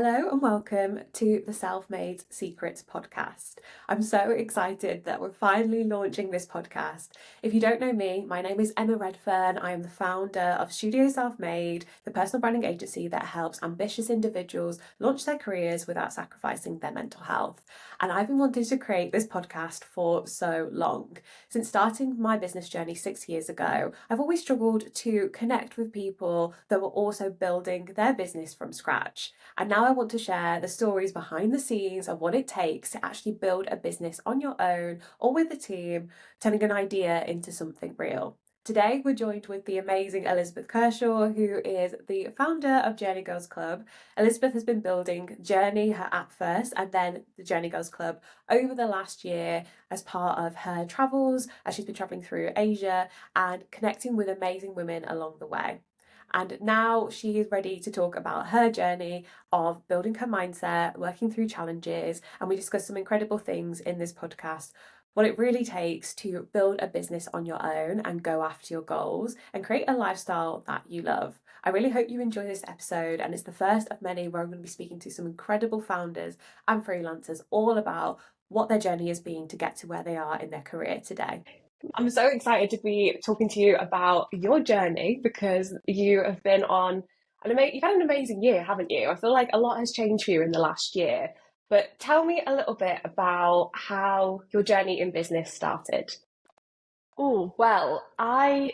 Hello and welcome to the Self-Made Secrets podcast. I'm so excited that we're finally launching this podcast. If you don't know me, my name is Emma Redfern. I am the founder of Studio Self-Made, the personal branding agency that helps ambitious individuals launch their careers without sacrificing their mental health. And I've been wanting to create this podcast for so long. Since starting my business journey 6 years ago, I've always struggled to connect with people that were also building their business from scratch. And now I want to share the stories behind the scenes of what it takes to actually build a business on your own or with a team, turning an idea into something real. Today, we're joined with the amazing Elizabeth Kershaw, who is the founder of Journee Girls Club. Elizabeth has been building Journee, her app first, and then the Journee Girls Club over the last year as part of her travels, as she's been traveling through Asia and connecting with amazing women along the way. And now she is ready to talk about her journey of building her mindset, working through challenges, and we discuss some incredible things in this podcast. What it really takes to build a business on your own and go after your goals and create a lifestyle that you love. I really hope you enjoy this episode, and it's the first of many where I'm going to be speaking to some incredible founders and freelancers all about what their journey has been to get to where they are in their career today. I'm so excited to be talking to you about your journey because you have been on you've had an amazing year, haven't you? I feel like a lot has changed for you in the last year. But tell me a little bit about how your journey in business started. Oh, well, I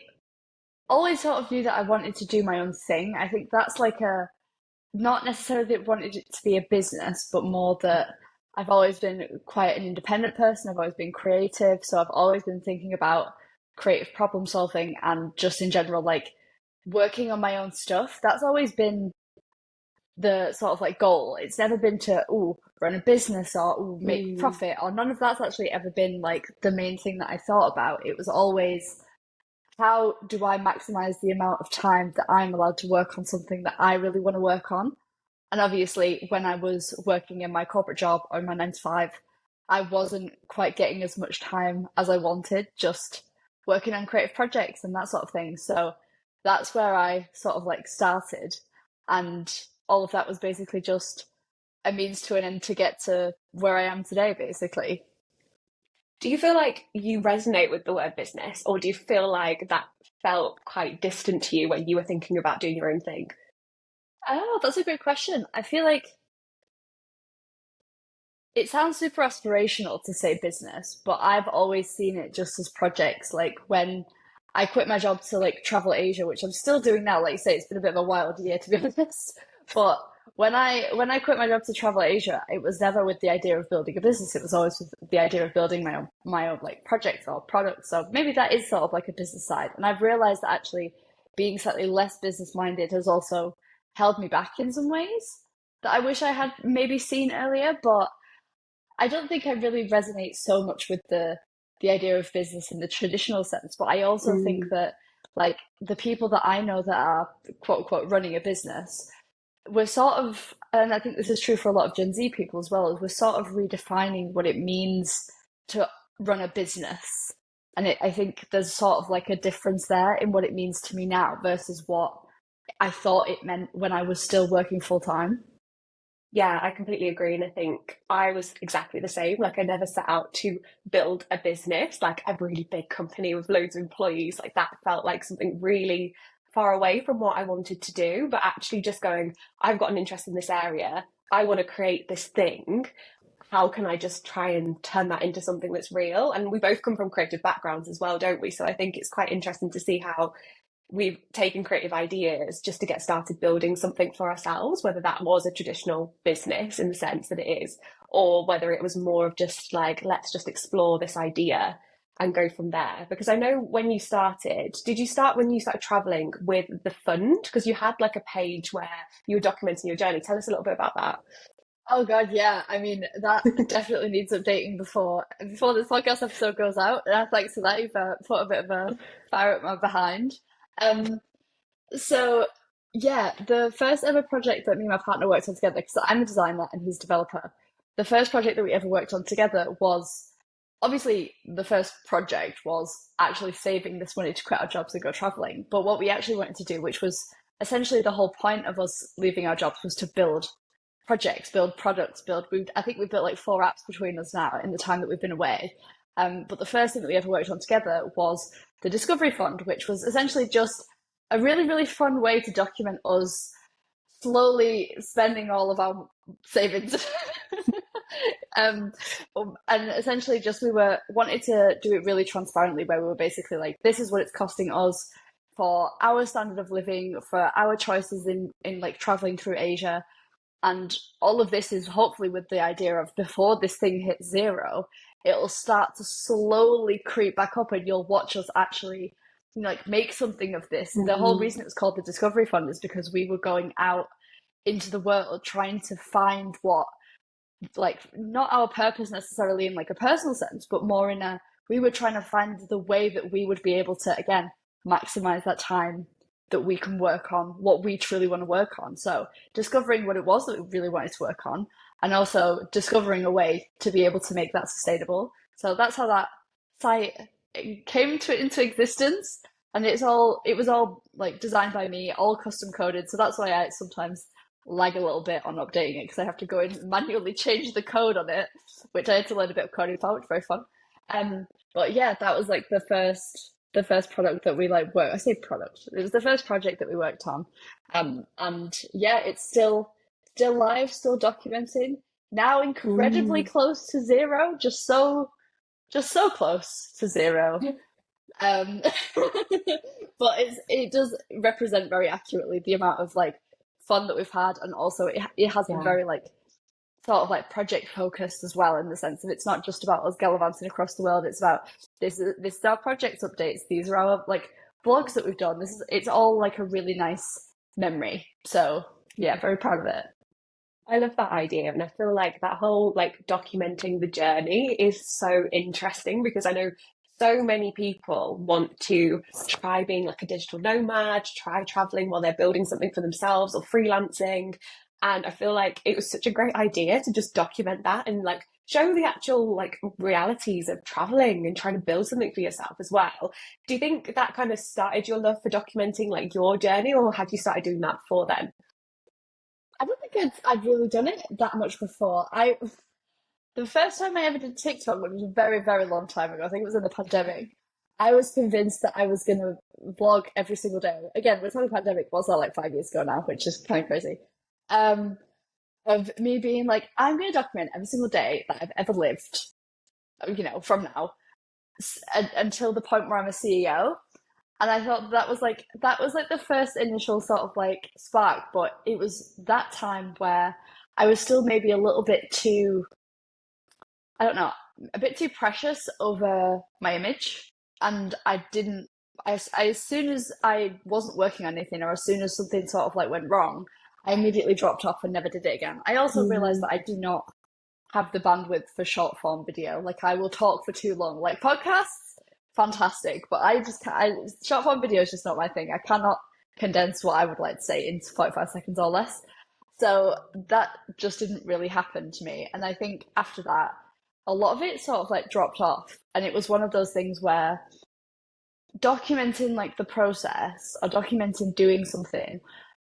always sort of knew that I wanted to do my own thing. I think that's like not necessarily that I wanted it to be a business, but more that I've always been quite an independent person. I've always been creative. So I've always been thinking about creative problem solving and just in general, like working on my own stuff. That's always been the sort of like goal. It's never been to run a business or make profit or none of that's actually ever been like the main thing that I thought about. It was always how do I maximize the amount of time that I'm allowed to work on something that I really want to work on? And obviously, when I was working in my corporate job or my 9 to 5, I wasn't quite getting as much time as I wanted, just working on creative projects and that sort of thing. So that's where I sort of like started. And all of that was basically just a means to an end to get to where I am today, basically. Do you feel like you resonate with the word business, or do you feel like that felt quite distant to you when you were thinking about doing your own thing? Oh, that's a great question. I feel like it sounds super aspirational to say business, but I've always seen it just as projects. Like when I quit my job to like travel Asia, which I'm still doing now. Like you say, it's been a bit of a wild year to be honest. But when I quit my job to travel Asia, it was never with the idea of building a business. It was always with the idea of building my own like projects or products. So maybe that is sort of like a business side. And I've realized that actually being slightly less business minded has also held me back in some ways that I wish I had maybe seen earlier, but I don't think I really resonate so much with the idea of business in the traditional sense, but I also think Mm. that like the people that I know that are quote unquote running a business, we're sort of, and I think this is true for a lot of Gen Z people as well, is we're sort of redefining what it means to run a business. And I think there's sort of like a difference there in what it means to me now versus what I thought it meant when I was still working full time. Yeah, I completely agree. And I think I was exactly the same. Like, I never set out to build a business, like a really big company with loads of employees. Like, that felt like something really far away from what I wanted to do. But actually, just going, I've got an interest in this area. I want to create this thing. How can I just try and turn that into something that's real? And we both come from creative backgrounds as well, don't we? So I think it's quite interesting to see how we've taken creative ideas just to get started building something for ourselves, whether that was a traditional business in the sense that it is, or whether it was more of just like, let's just explore this idea and go from there. Because I know when you started, did you start when you started traveling with the fund? Because you had like a page where you were documenting your journey. Tell us a little bit about that. Oh God, yeah. I mean, that definitely needs updating before this podcast episode goes out. And thanks to that, you've put a bit of a fire at my behind. Um, so yeah, the first ever project that me and my partner worked on together, because I'm a designer and he's a developer. The first project that we ever worked on together was obviously the first project was actually saving this money to quit our jobs and go traveling. But what we actually wanted to do, which was essentially the whole point of us leaving our jobs, was to build projects, build products, build. I think we've built like 4 apps between us now in the time that we've been away. But the first thing that we ever worked on together was the Discovery Fund, which was essentially just a really, really fun way to document us slowly spending all of our savings. um, and essentially just we were wanted to do it really transparently, where we were basically like, this is what it's costing us for our standard of living, for our choices in like traveling through Asia. And all of this is hopefully with the idea of before this thing hits zero, it'll start to slowly creep back up and you'll watch us actually, like make something of this. The whole Mm. reason it was called the Discovery Fund is because we were going out into the world trying to find what, like, not our purpose necessarily in like a personal sense, but more in a, we were trying to find the way that we would be able to, again, maximize that time that we can work on what we truly want to work on. So discovering what it was that we really wanted to work on, and also discovering a way to be able to make that sustainable. So that's how that site came into existence. And it was all like designed by me, all custom coded. So that's why I sometimes lag a little bit on updating it, because I have to go in and manually change the code on it, which I had to learn a bit of coding for, which is very fun. But yeah, that was like the first product that we like worked. I say product. It was the first project that we worked on. And yeah, it's still live, still documenting. Now incredibly Mm. close to zero, just so close to zero. Um, but it does represent very accurately the amount of like fun that we've had, and also it has been Yeah. very like sort of like project focused as well, in the sense of it's not just about us gallivanting across the world. It's about this is our project updates. These are our like blogs that we've done. It's all like a really nice memory. So yeah, very proud of it. I love that idea, and I feel like that whole like documenting the journey is so interesting because I know so many people want to try being like a digital nomad, try traveling while they're building something for themselves or freelancing. And I feel like it was such a great idea to just document that and like show the actual like realities of traveling and trying to build something for yourself as well. Do you think that kind of started your love for documenting like your journey, or had you started doing that before then? I don't think I'd really done it that much before. The first time I ever did TikTok, which was a very, very long time ago, I think it was in the pandemic, I was convinced that I was going to vlog every single day. Again, we're talking pandemic, was that like 5 years ago now, which is kind of crazy. Um, of me being like, I'm going to document every single day that I've ever lived, from now until the point where I'm a CEO. And I thought that was like the first initial sort of like spark, but it was that time where I was still maybe a little bit too, I don't know, a bit too precious over my image. And I didn't, as soon as I wasn't working on anything, or as soon as something sort of like went wrong, I immediately dropped off and never did it again. I also realized Mm. that I do not have the bandwidth for short form video. Like I will talk for too long. Like podcasts, fantastic, but I just can't, short form video is just not my thing. I cannot condense what I would like to say into 45 seconds or less. So that just didn't really happen to me. And I think after that, a lot of it sort of like dropped off. And it was one of those things where documenting like the process or documenting doing something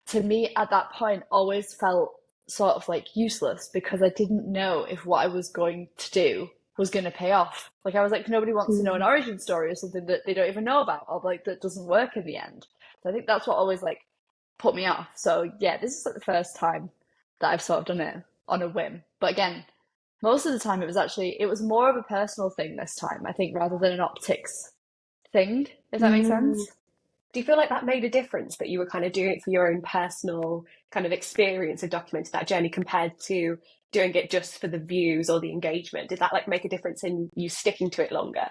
to me at that point always felt sort of like useless, because I didn't know if what I was going to do was going to pay off. Like I was like, nobody wants to know an Mm. origin story or something that they don't even know about, or like that doesn't work in the end. So I think that's what always like put me off. So yeah, this is like the first time that I've sort of done it on a whim. But again, most of the time it was more of a personal thing this time, I think, rather than an optics thing, if that makes Mm. sense. Do you feel like that made a difference that you were kind of doing it for your own personal kind of experience of documenting that journey compared to doing it just for the views or the engagement? Did that like make a difference in you sticking to it longer?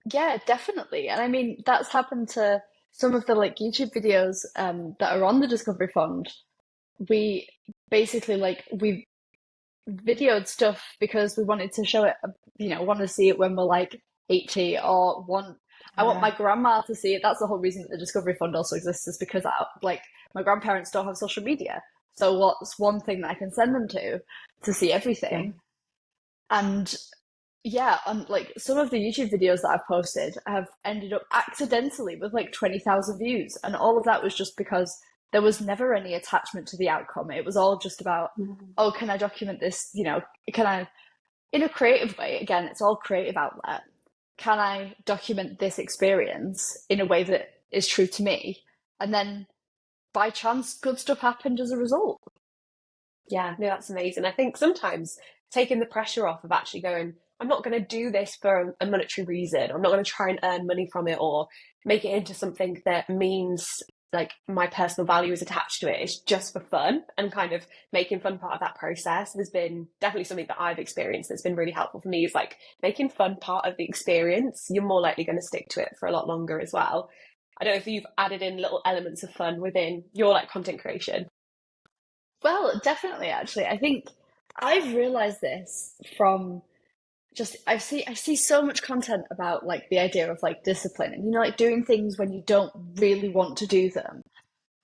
Yeah, definitely. And I mean, that's happened to some of the like YouTube videos that are on the Discovery Fund. We basically like we videoed stuff because we wanted to show it, wanted to see it when we're like 80, or I want my Yeah. grandma to see it. That's the whole reason that the Discovery Fund also exists, is because like my grandparents don't have social media. So what's one thing that I can send them to see Yeah. everything? And yeah, and like some of the YouTube videos that I've posted have ended up accidentally with like 20,000 views. And all of that was just because there was never any attachment to the outcome. It was all just about, Mm. oh, can I document this? Can I, in a creative way, again, it's all creative outlet. Can I document this experience in a way that is true to me? And then by chance, good stuff happened as a result. Yeah, no, that's amazing. I think sometimes taking the pressure off of actually going, I'm not going to do this for a monetary reason. I'm not going to try and earn money from it or make it into something that means like my personal value is attached to it. It's just for fun, and kind of making fun part of that process has been definitely something that I've experienced that's been really helpful for me, is like making fun part of the experience. You're more likely going to stick to it for a lot longer as well. I don't know if you've added in little elements of fun within your like content creation. Well, definitely, actually. I think I've realized this from just I see so much content about like the idea of like discipline and like doing things when you don't really want to do them.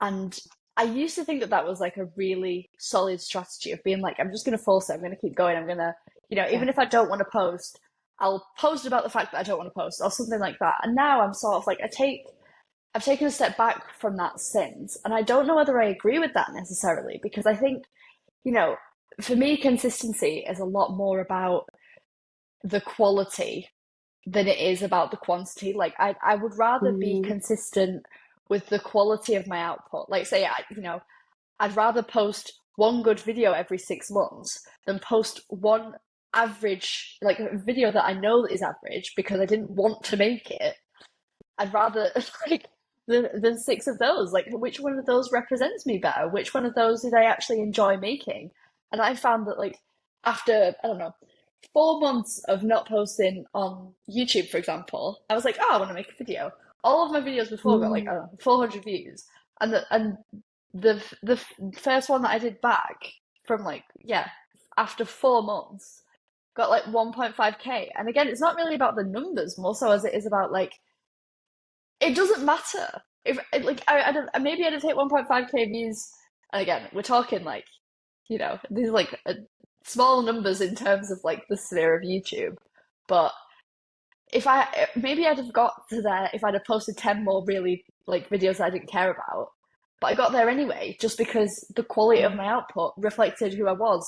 And I used to think that that was like a really solid strategy of being like, I'm just going to force it. I'm going to keep going. I'm going to, Yeah. even if I don't want to post, I'll post about the fact that I don't want to post or something like that. And now I'm sort of like, I've taken a step back from that since. And I don't know whether I agree with that necessarily, because I think, you know, for me, consistency is a lot more about the quality than it is about the quantity. Like I would rather be Mm, consistent with the quality of my output. Like say I'd rather post one good video every 6 months than post one average like a video that I know is average because I didn't want to make it. I'd rather like than six of those. Like which one of those represents me better? Which one of those did I actually enjoy making? And I found that like after I don't know 4 months of not posting on YouTube, for example, I was like, oh, I want to make a video. All of my videos before got like mm, I don't know 400 views, and the first one that I did back from like yeah after 4 months got like 1.5k. And again, it's not really about the numbers more so as it is about like it doesn't matter if like I don't maybe I'd take 1.5k views. And again, we're talking like these are like small numbers in terms of like the sphere of YouTube, but if I maybe I'd have got to there if I'd have posted 10 more really like videos that I didn't care about. But I got there anyway, just because the quality of yeah. my output reflected who I was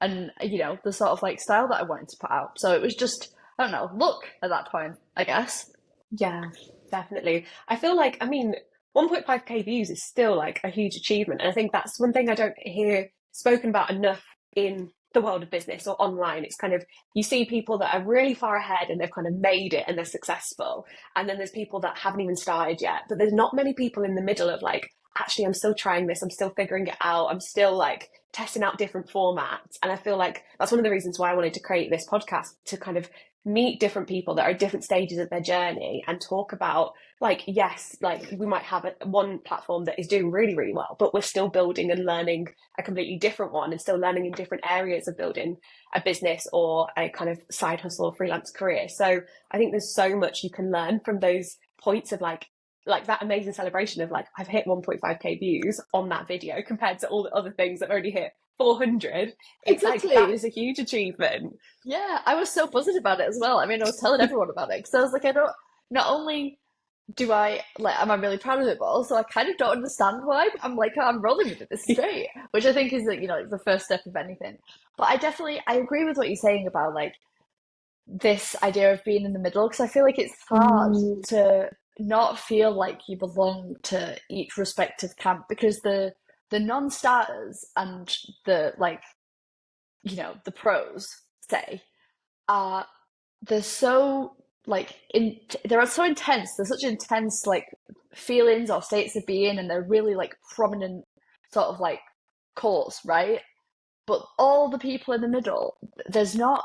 and the sort of like style that I wanted to put out. So it was just I don't know, luck at that point, I guess. Yeah, definitely. I feel like, I mean, 1.5k views is still like a huge achievement. And I think that's one thing I don't hear spoken about enough in the world of business or online. It's kind of, you see people that are really far ahead and they've kind of made it and they're successful. And then there's people that haven't even started yet. But there's not many people in the middle of like, actually, I'm still trying this. I'm still figuring it out. I'm still like testing out different formats. And I feel like that's one of the reasons why I wanted to create this podcast, to kind of meet different people that are at different stages of their journey and talk about like, yes, like we might have one platform that is doing really really well, but we're still building and learning a completely different one and still learning in different areas of building a business or a kind of side hustle or freelance career. So I think there's so much you can learn from those points of like that amazing celebration of like, I've hit 1.5k views on that video compared to all the other things that have already hit 400. It's like, that Exactly. is a huge achievement. Yeah, I was so buzzing about it as well. I mean, I was telling everyone about it because I was like, I don't. Not only do I like, am I really proud of it, but also I kind of don't understand why. I'm like, oh, I'm rolling with it. This is great, which I think is like like the first step of anything. But I agree with what you're saying about like this idea of being in the middle because I feel like it's hard Mm, to not feel like you belong to each respective camp because the non-starters and the like the pros say are they're so like they're so intense. They're such intense like feelings or states of being, and they're really like prominent sort of like cause, right? But all the people in the middle, there's not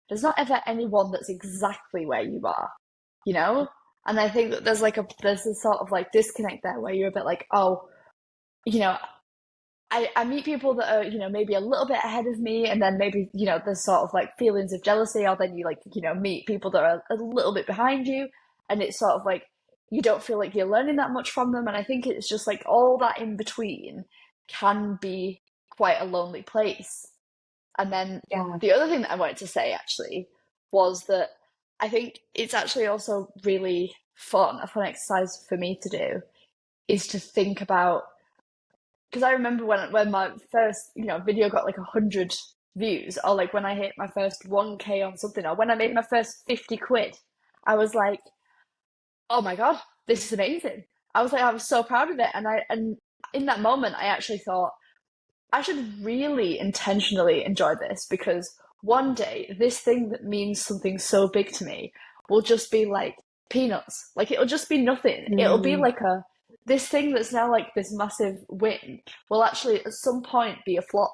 there's not ever anyone that's exactly where you are, you know. And I think that there's a sort of like disconnect there where you're a bit like, oh, you know, I meet people that are, maybe a little bit ahead of me, and then maybe, there's sort of like feelings of jealousy, or then you like, meet people that are a little bit behind you, and it's sort of like you don't feel like you're learning that much from them. And I think it's just like all that in between can be quite a lonely place. And then yeah. the other thing that I wanted to say actually was that I think it's actually also really fun, a fun exercise for me to do is to think about because I remember when my first, video got like 100 views, or like when I hit my first 1K on something, or when I made my first 50 quid, I was like, oh my God, this is amazing. I was so proud of it. And in that moment, I actually thought, I should really intentionally enjoy this, because one day this thing that means something so big to me will just be like peanuts. Like it'll just be nothing. It'll be Mm. like this thing that's now like this massive win will actually at some point be a flop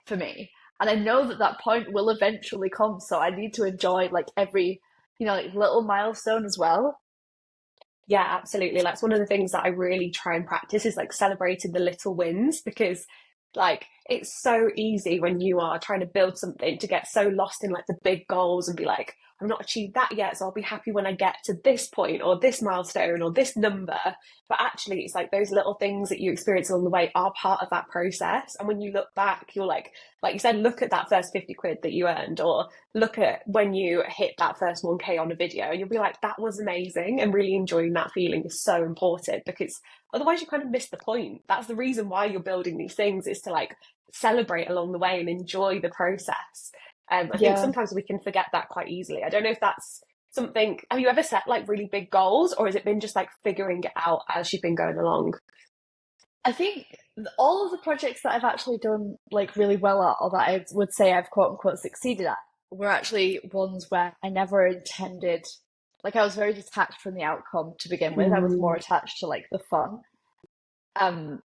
for me. And I know that that point will eventually come. So I need to enjoy like every, like little milestone as well. Yeah, absolutely. Like, it's one of the things that I really try and practice is like celebrating the little wins, because like it's so easy when you are trying to build something to get so lost in like the big goals and be like, I've not achieved that yet, so I'll be happy when I get to this point or this milestone or this number. But actually, it's like those little things that you experience along the way are part of that process. And when you look back, you're like you said, look at that first 50 quid that you earned, or look at when you hit that first 1K on a video, and you'll be like, that was amazing. And really enjoying that feeling is so important, because otherwise you kind of miss the point. That's the reason why you're building these things, is to like celebrate along the way and enjoy the process. I think Yeah. sometimes we can forget that quite easily. I don't know if that's something, have you ever set like really big goals, or has it been just like figuring it out as you've been going along? I think all of the projects that I've actually done like really well at, or that I would say I've quote unquote succeeded at, were actually ones where I never intended, like I was very detached from the outcome to begin with. I was more Mm, attached to like the fun. Um,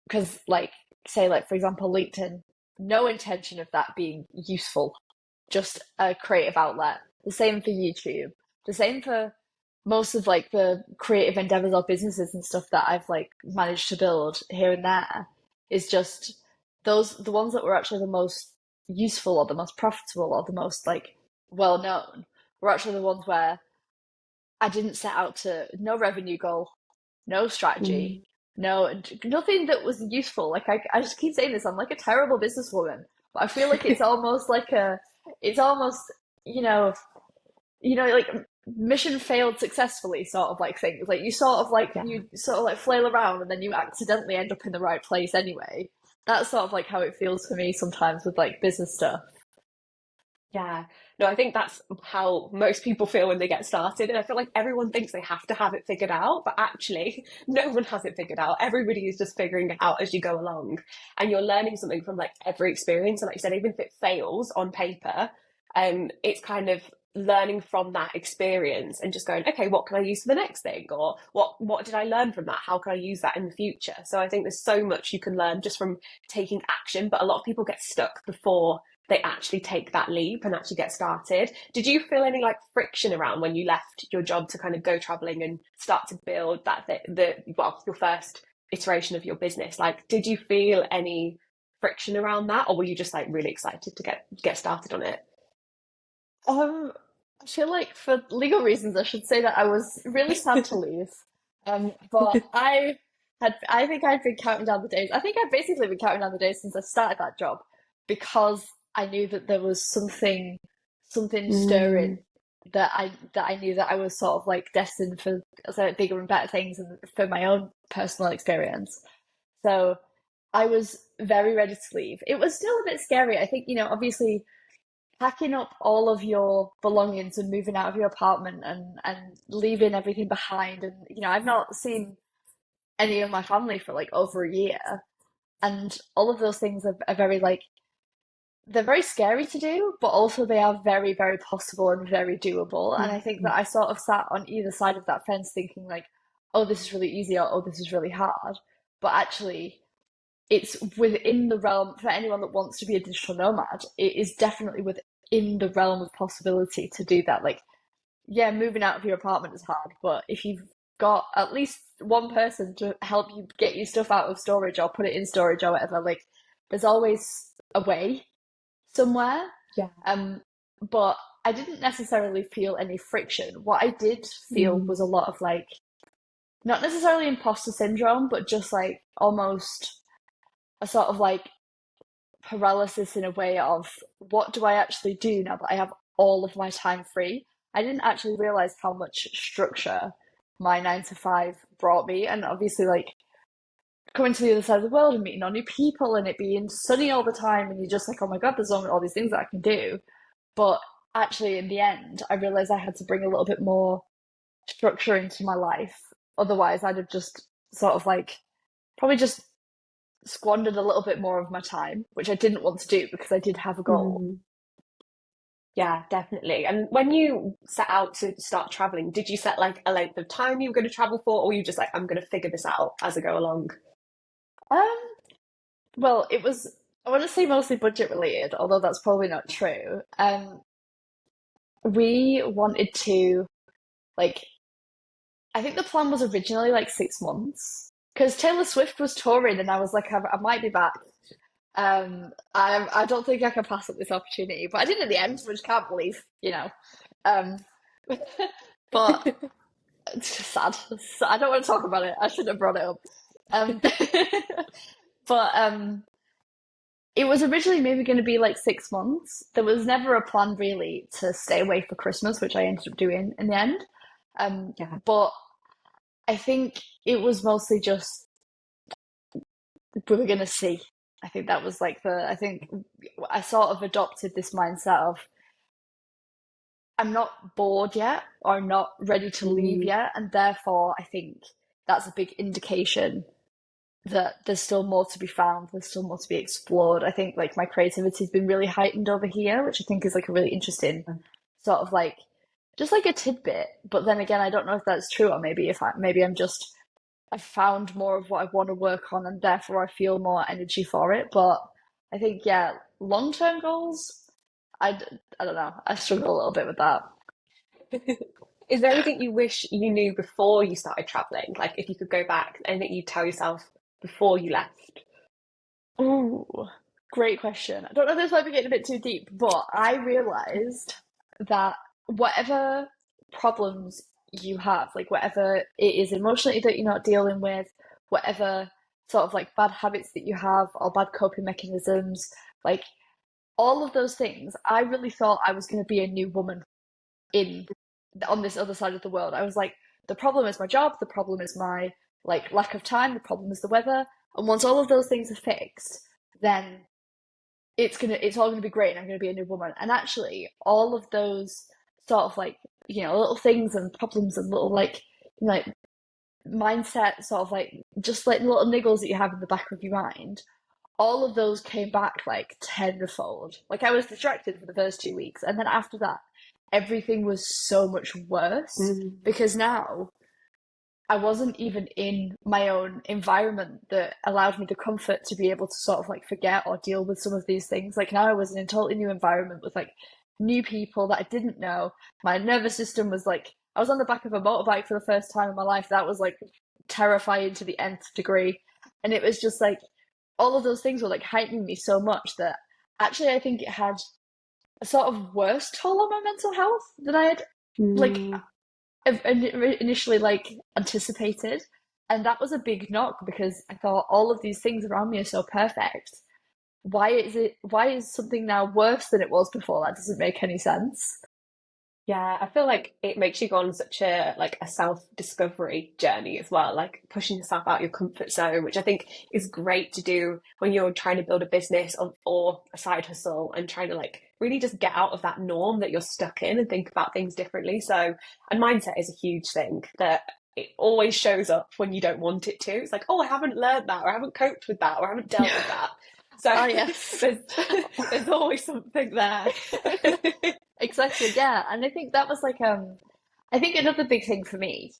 because like say like for example LinkedIn, no intention of that being useful, just a creative outlet. The same for YouTube. The same for most of like the creative endeavors or businesses and stuff that I've like managed to build here and there, is just the ones that were actually the most useful or the most profitable or the most like well known were actually the ones where I didn't set out to no revenue goal, no strategy, mm. no nothing that was useful. Like I just keep saying this, I'm like a terrible businesswoman, but I feel like it's almost like it's almost you know like mission failed successfully sort of like things. Like Yeah. you sort of like flail around and then you accidentally end up in the right place anyway. That's sort of like how it feels for me sometimes with like business stuff. Yeah. No, I think that's how most people feel when they get started. And I feel like everyone thinks they have to have it figured out, but actually, no one has it figured out. Everybody is just figuring it out as you go along. And you're learning something from like every experience. And like you said, even if it fails on paper, it's kind of learning from that experience and just going, okay, what can I use for the next thing? Or what did I learn from that? How can I use that in the future? So I think there's so much you can learn just from taking action, but a lot of people get stuck before they actually take that leap and actually get started. Did you feel any like friction around when you left your job to kind of go traveling and start to build that your first iteration of your business? Like, did you feel any friction around that, or were you just like really excited to get started on it? Um, I feel like for legal reasons, I should say that I was really sad to leave. But I think I'd been counting down the days. I think I've basically been counting down the days since I started that job, because I knew that there was something Mm, stirring, that I knew that I was sort of like destined for bigger and better things, and for my own personal experience. So I was very ready to leave. It was still a bit scary. I think, obviously packing up all of your belongings and moving out of your apartment, and leaving everything behind. And I've not seen any of my family for like over a year, and all of those things are very like, they're very scary to do, but also they are very, very possible and very doable. And I think that mm, I sort of sat on either side of that fence thinking like, oh, this is really easy, or oh, this is really hard. But actually, it's within the realm for anyone that wants to be a digital nomad. It is definitely within the realm of possibility to do that. Like, yeah, moving out of your apartment is hard, but if you've got at least one person to help you get your stuff out of storage or put it in storage or whatever, like, there's always a way somewhere. yeah. But I didn't necessarily feel any friction. What I did feel Mm, was a lot of like, not necessarily imposter syndrome, but just like almost a sort of like paralysis in a way of, what do I actually do now that I have all of my time free? I didn't actually realize how much structure my 9 to 5 brought me. And obviously, like, coming to the other side of the world and meeting all new people and it being sunny all the time and you're just like, oh my God, there's all these things that I can do. But actually, in the end, I realized I had to bring a little bit more structure into my life. Otherwise, I'd have just sort of like probably just squandered a little bit more of my time, which I didn't want to do because I did have a goal. Mm. Yeah, definitely. And when you set out to start traveling, did you set like a length of time you were going to travel for, or were you just like, I'm going to figure this out as I go along? Um, well, it was, I want to say mostly budget related, although that's probably not true. We wanted to, like, I think the plan was originally like 6 months because Taylor Swift was touring and I was like, I might be back. I don't think I can pass up this opportunity, but I did in the end, which I can't believe, you know. Um, but it's just sad. I don't want to talk about it. I shouldn't have brought it up. Um, but it was originally maybe going to be like 6 months. There was never a plan really to stay away for Christmas, which I ended up doing in the end. Yeah. But I think it was mostly just we were going to see. I think that was like I think I sort of adopted this mindset of I'm not bored yet or not ready to leave Mm. yet. And therefore, I think that's a big indication that there's still more to be found, there's still more to be explored. I think like my creativity's been really heightened over here, which I think is like a really interesting sort of like just like a tidbit. But then again, I don't know if that's true or maybe I'm just I've found more of what I want to work on and therefore I feel more energy for it. But I think yeah, long-term goals, I don't know. I struggle a little bit with that. Is there anything you wish you knew before you started traveling? Like if you could go back, anything you'd tell yourself before you left? Ooh, great question. I don't know if this might be getting a bit too deep, but I realized that whatever problems you have, like whatever it is emotionally that you're not dealing with, whatever sort of like bad habits that you have or bad coping mechanisms, like all of those things, I really thought I was going to be a new woman in on this other side of the world. I was like, the problem is my job, the problem is my like lack of time, the problem is the weather. And once all of those things are fixed, then it's all gonna be great and I'm gonna be a new woman. And actually all of those sort of like, little things and problems and little like mindset sort of like just like little niggles that you have in the back of your mind, all of those came back like tenfold. Like I was distracted for the first 2 weeks, and then after that, everything was so much worse Mm. because now I wasn't even in my own environment that allowed me the comfort to be able to sort of like forget or deal with some of these things. Like now I was in a totally new environment with like new people that I didn't know. My nervous system was like, I was on the back of a motorbike for the first time in my life. That was like terrifying to the nth degree. And it was just like all of those things were like heightening me so much that actually I think it had a sort of worse toll on my mental health than I had like Mm. initially like anticipated. And that was a big knock because I thought all of these things around me are so perfect. Why is something now worse than it was before? That doesn't make any sense. Yeah, I feel like it makes you go on such a self-discovery journey as well, like pushing yourself out your comfort zone, which I think is great to do when you're trying to build a business or a side hustle and trying to like really just get out of that norm that you're stuck in and think about things differently. So, and mindset is a huge thing that it always shows up when you don't want it to. It's like, oh, I haven't learned that, or I haven't coped with that, or I haven't dealt with that. So Oh yes. there's there's always something there. Exactly, yeah. And I think that was like I think another big thing for me,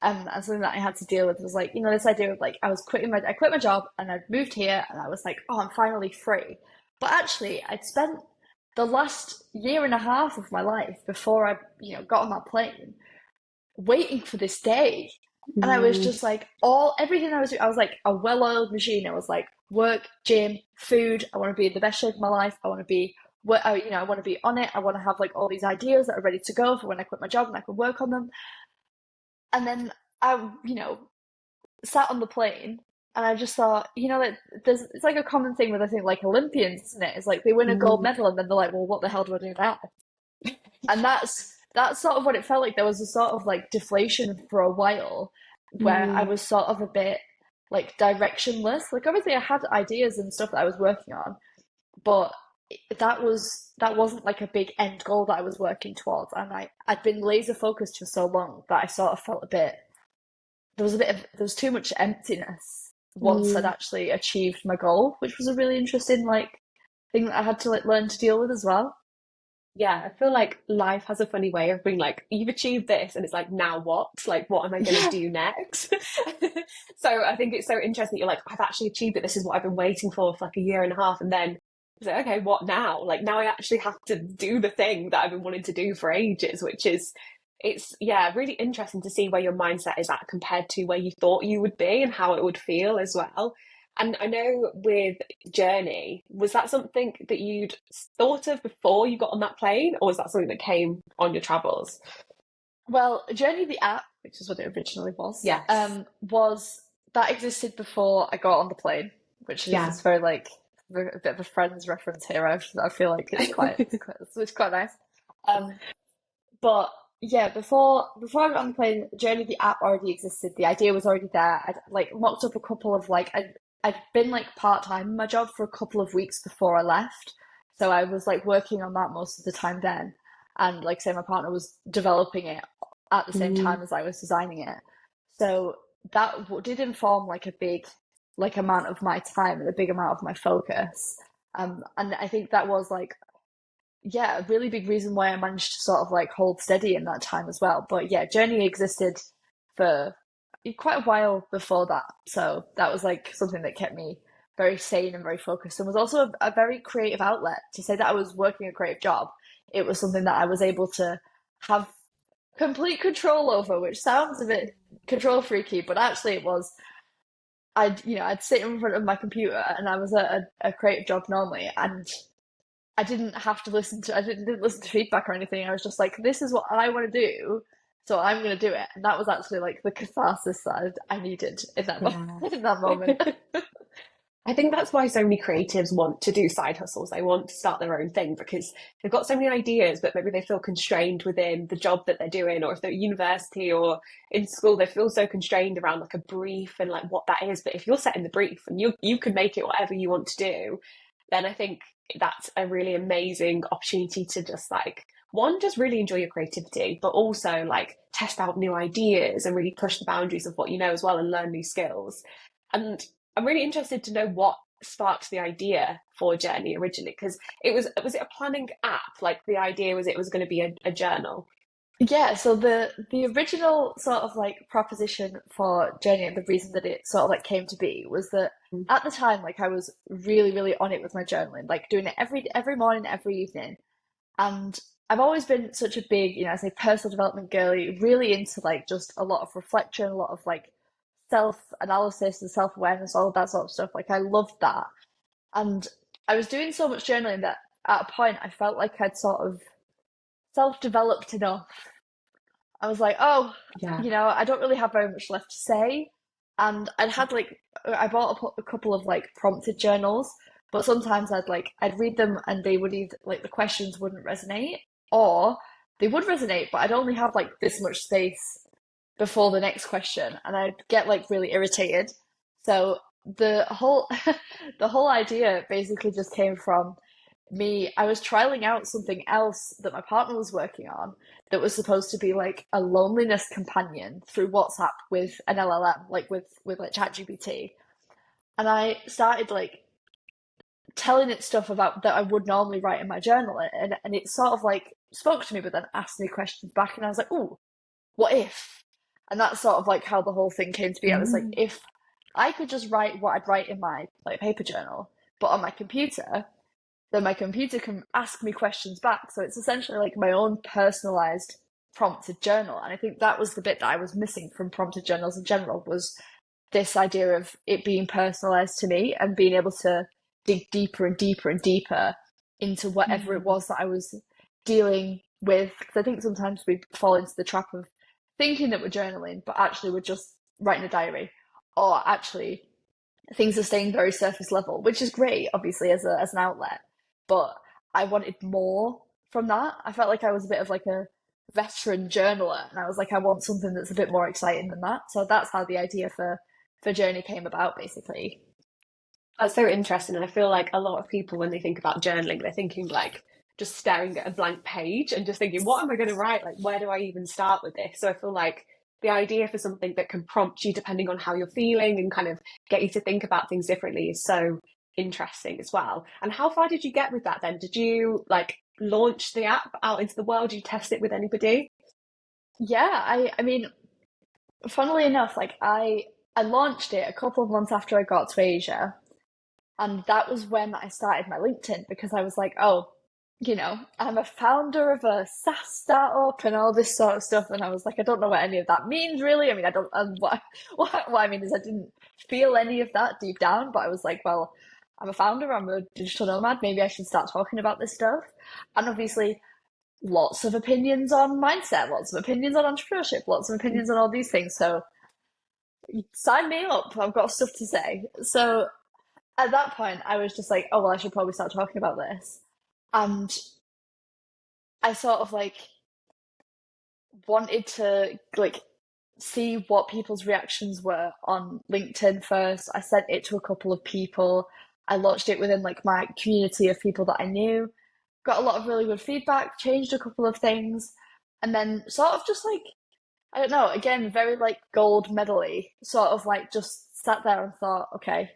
and something that I had to deal with was like, this idea of like I quit my job and I'd moved here and I was like, oh, I'm finally free. But actually I'd spent the last year and a half of my life before I, got on that plane waiting for this day. And I was Mm. just like, all everything I was doing, I was like a well-oiled machine. I was like, work, gym, food. I want to be in the best shape of my life. I want to be, I want to be on it. I want to have like all these ideas that are ready to go for when I quit my job and I can work on them. And then I, sat on the plane and I just thought, that it's like a common thing with I think like Olympians, isn't it? It's like they win a gold Mm. medal and then they're like, well, what the hell do I do now? And that's sort of what it felt like. There was a sort of like deflation for a while where I Mm. was sort of a bit. like directionless. Like obviously I had ideas and stuff that I was working on, but that wasn't like a big end goal that I was working towards. And I'd been laser focused for so long that I sort of felt a bit there was too much emptiness once I'd Mm. actually achieved my goal, which was a really interesting like thing that I had to like learn to deal with as well. Yeah, I feel like life has a funny way of being like, you've achieved this, and it's like, now what? Like, what am I going to Yeah. do next? So I think it's so interesting that you're like, I've actually achieved it. This is what I've been waiting for like a year and a half. And then it's like, okay, what now? Like, now I actually have to do the thing that I've been wanting to do for ages, which is, it's, yeah, really interesting to see where your mindset is at compared to where you thought you would be and how it would feel as well. And I know with Journey, was that something that you'd thought of before you got on that plane, or was that something that came on your travels? Well, Journey the app, which is what it originally Yes. was that existed before I got on the plane, which is Yeah. just very like a bit of a Friends reference here. I feel like it's quite nice. Um, but yeah, before I got on the plane, Journey the app already existed. The idea was already there. I'd like mocked up a couple of like I'd been like part time in my job for a couple of weeks before I left, so I was like working on that most of the time then, and like say my partner was developing it at the same Mm, time as I was designing it. So that did inform like a big like amount of my time and a big amount of my focus. And I think that was like yeah, a really big reason why I managed to sort of like hold steady in that time as well. But yeah, Journey existed for quite a while before that. So that was like something that kept me very sane and very focused and was also a very creative outlet. To say that I was working a creative job, it was something that I was able to have complete control over, which sounds a bit control freaky, but actually it was. I'd sit in front of my computer and I was at a creative job normally, and I didn't listen to feedback or anything. I was just like, this is what I want to do, so I'm going to do it. And that was actually like the catharsis that I needed in that yeah. in that moment. I think that's why so many creatives want to do side hustles. They want to start their own thing because they've got so many ideas, but maybe they feel constrained within the job that they're doing, or if they're at university or in school, they feel so constrained around like a brief and like what that is. But if you're setting the brief and you can make it whatever you want to do, then I think that's a really amazing opportunity to just like one, just really enjoy your creativity, but also like test out new ideas and really push the boundaries of what you know as well and learn new skills. And I'm really interested to know what sparked the idea for Journey originally, because was it a planning app? Like the idea was it was going to be a journal. Yeah, so the original sort of like proposition for Journey and the reason that it sort of like came to be was that at the time like I was really really on it with my journaling, like doing it every morning, every evening. And I've always been such a big, I say personal development girly, really into like just a lot of reflection, a lot of like self-analysis and self-awareness, all of that sort of stuff. Like I loved that. And I was doing so much journaling that at a point I felt like I'd sort of self-developed enough. I was like, oh, Yeah. I don't really have very much left to say. And I bought a couple of like prompted journals, but sometimes I'd read them and they would either like the questions wouldn't resonate, or they would resonate, but I'd only have like this much space before the next question, and I'd get like really irritated. So the whole the whole idea basically just came from me. I was trialing out something else that my partner was working on that was supposed to be like a loneliness companion through WhatsApp with an LLM, like with like ChatGPT. And I started like telling it stuff about that I would normally write in my journal, and it sort of like spoke to me, but then asked me questions back, and I was like, "Ooh, what if?" And that's sort of like how the whole thing came to be. I was like, Mm. if I could just write what I'd write in my like paper journal, but on my computer, then my computer can ask me questions back. So it's essentially like my own personalized prompted journal. And I think that was the bit that I was missing from prompted journals in general, was this idea of it being personalized to me and being able to dig deeper and deeper and deeper into whatever it Mm. was that I was dealing with. Because I think sometimes we fall into the trap of thinking that we're journaling, but actually we're just writing a diary. Or actually things are staying very surface level, which is great, obviously, as an outlet. But I wanted more from that. I felt like I was a bit of like a veteran journaler, and I was like, I want something that's a bit more exciting than that. So that's how the idea for for Journee came about, basically. That's so interesting. And I feel like a lot of people, when they think about journaling, they're thinking like just staring at a blank page and just thinking, what am I going to write? Like, where do I even start with this? So I feel like the idea for something that can prompt you depending on how you're feeling and kind of get you to think about things differently is so interesting as well. And how far did you get with that then? Did you like launch the app out into the world? Did you test it with anybody? Yeah, I mean, funnily enough, like I launched it a couple of months after I got to Asia, and that was when I started my LinkedIn because I was like, oh, I'm a founder of a SaaS startup and all this sort of stuff. And I was like, I don't know what any of that means really. I mean, I don't, what I mean is I didn't feel any of that deep down, but I was like, well, I'm a founder, I'm a digital nomad. Maybe I should start talking about this stuff. And obviously, lots of opinions on mindset, lots of opinions on entrepreneurship, lots of opinions on all these things. So sign me up. I've got stuff to say. So at that point, I was just like, oh, well, I should probably start talking about this. And I sort of like wanted to like see what people's reactions were on LinkedIn first. I sent it to a couple of people. I launched it within like my community of people that I knew. Got a lot of really good feedback, changed a couple of things, and then sort of just like I don't know, again, very like gold medal-y, sort of like just sat there and thought, okay,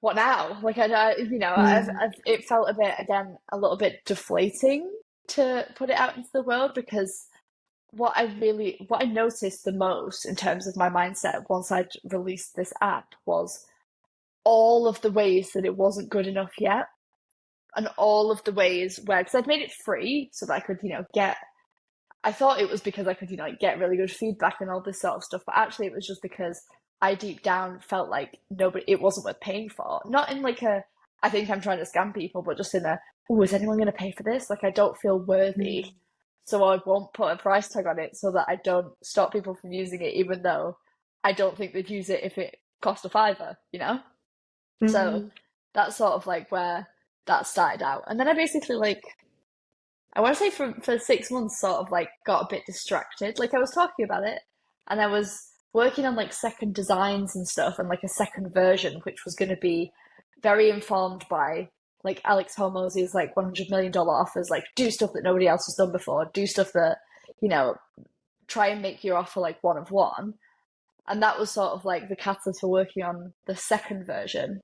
what now? Like Mm. it felt a bit again a little bit deflating to put it out into the world because what I noticed the most in terms of my mindset once I'd released this app was all of the ways that it wasn't good enough yet, and all of the ways where because I'd made it free so that I could get. I thought it was because I could like get really good feedback and all this sort of stuff, but actually it was just because I deep down felt like nobody it wasn't worth paying for. Not in like a I think I'm trying to scam people, but just in a oh, is anyone going to pay for this? Like I don't feel worthy, Mm. so I won't put a price tag on it so that I don't stop people from using it, even though I don't think they'd use it if it cost a fiver. So Mm. that's sort of like where that started out, and then I basically like I want to say for 6 months, sort of like got a bit distracted. Like I was talking about it, and I was working on like second designs and stuff, and like a second version, which was going to be very informed by like Alex Hormozzi's like $100 million offers, like do stuff that nobody else has done before, do stuff that you know try and make your offer like one of one. And that was sort of like the catalyst for working on the second version,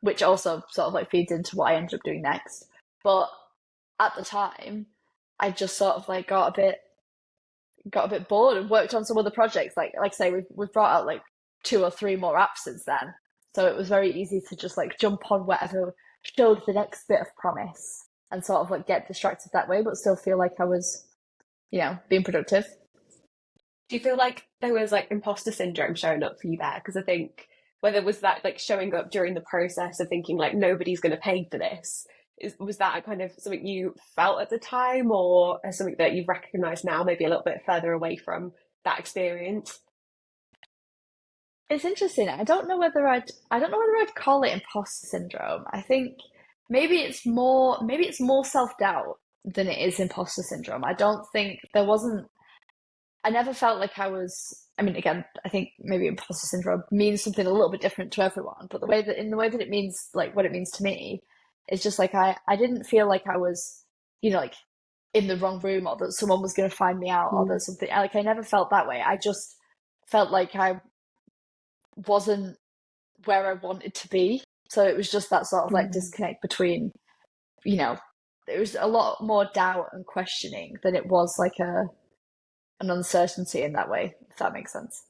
which also sort of like feeds into what I ended up doing next. But at the time, I just sort of like got a bit bored and worked on some other projects. Like I say, we've brought out like two or three more apps since then. So it was very easy to just like jump on whatever showed the next bit of promise and sort of like get distracted that way, but still feel like I was, being productive. Do you feel like there was like imposter syndrome showing up for you there? Because I think whether was that like showing up during the process of thinking like nobody's going to pay for this, was that kind of something you felt at the time, or something that you've recognised now, maybe a little bit further away from that experience? It's interesting. I don't know whether I'd call it imposter syndrome. I think maybe it's more self-doubt than it is imposter syndrome. I don't think there wasn't I never felt like I mean, again, I think maybe imposter syndrome means something a little bit different to everyone, but in the way that it means, like what it means to me, is just like I didn't feel like I was, like in the wrong room or that someone was going to find me out or Mm. that something, like I never felt that way. I just felt like I wasn't where I wanted to be. So it was just that sort of like Mm. disconnect between, you know, there was a lot more doubt and questioning than it was like an uncertainty in that way, if that makes sense.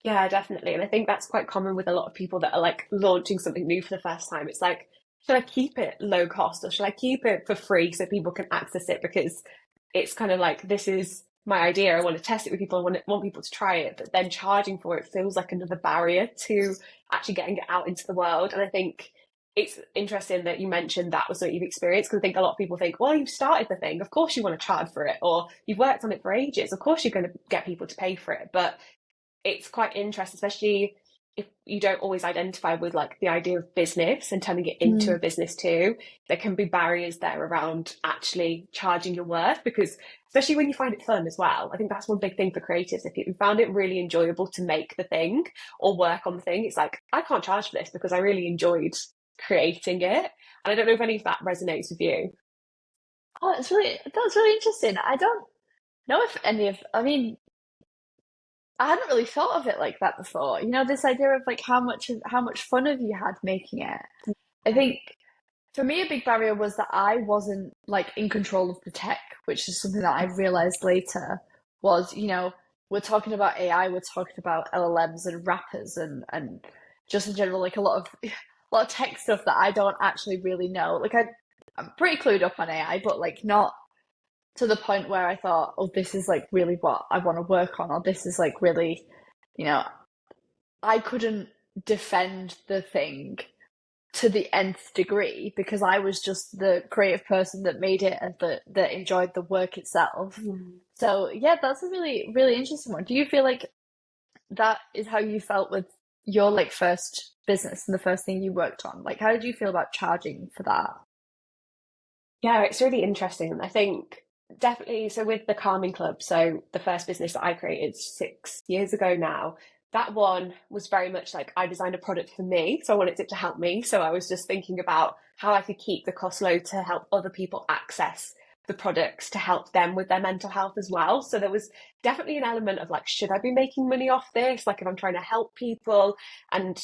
Yeah, definitely. And I think that's quite common with a lot of people that are like launching something new for the first time. It's like, should I keep it low cost or should I keep it for free so people can access it? Because it's kind of like, this is my idea. I want to test it with people. I want people to try it. But then charging for it feels like another barrier to actually getting it out into the world. And I think it's interesting that you mentioned that was what you've experienced, because I think a lot of people think, well, you've started the thing. Of course you want to charge for it, or you've worked on it for ages. Of course you're going to get people to pay for it. But it's quite interesting, especially if you don't always identify with like the idea of business and turning it into Mm. a business too, there can be barriers there around actually charging your worth because especially when you find it fun as well. I think that's one big thing for creatives. If you found it really enjoyable to make the thing or work on the thing, it's like, I can't charge for this because I really enjoyed creating it. And I don't know if any of that resonates with you. Oh, that's really interesting. I don't know if any of, I mean, I hadn't really thought of it like that before. You know, this idea of like how much fun have you had making it? I think for me a big barrier was that I wasn't like in control of the tech, which is something that I realized later was, you know, we're talking about AI, we're talking about LLMs and wrappers and just in general like a lot of tech stuff that I don't actually really know. I'm pretty clued up on AI, but like not to the point where I thought, oh, this is like really what I want to work on, or this is like really, you know, I couldn't defend the thing to the nth degree because I was just the creative person that made it and that enjoyed the work itself. Mm. So yeah, that's a really interesting one. Do you feel like that is how you felt with your like first business and the first thing you worked on? Like, how did you feel about charging for that? Yeah, it's really interesting. I think definitely. So with the Calming Club, so the first business that I created 6 years ago now, that one was very much like I designed a product for me. So I wanted it to help me. So I was just thinking about how I could keep the cost low to help other people access the products to help them with their mental health as well. So there was definitely an element of like, should I be making money off this? Like if I'm trying to help people and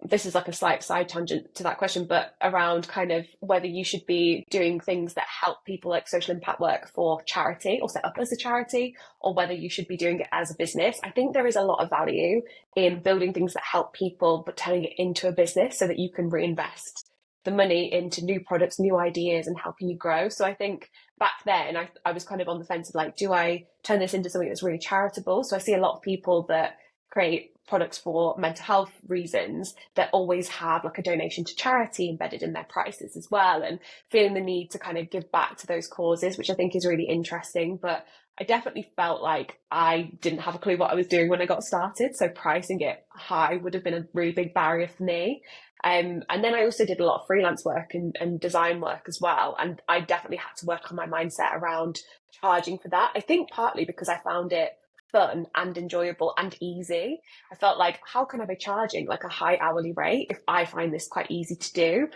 this is like a slight side tangent to that question, but around kind of whether you should be doing things that help people like social impact work for charity or set up as a charity, or whether you should be doing it as a business. I think there is a lot of value in building things that help people, but turning it into a business so that you can reinvest the money into new products, new ideas, and helping you grow. So I think back then I was kind of on the fence of like, do I turn this into something that's really charitable? So I see a lot of people that create products for mental health reasons that always have like a donation to charity embedded in their prices as well, and feeling the need to kind of give back to those causes, which I think is really interesting. But I definitely felt like I didn't have a clue what I was doing when I got started, so pricing it high would have been a really big barrier for me. And then I also did a lot of freelance work and design work as well, and I definitely had to work on my mindset around charging for that. I think partly because I found it fun and enjoyable and easy. I felt like, how can I be charging like a high hourly rate if I find this quite easy to do?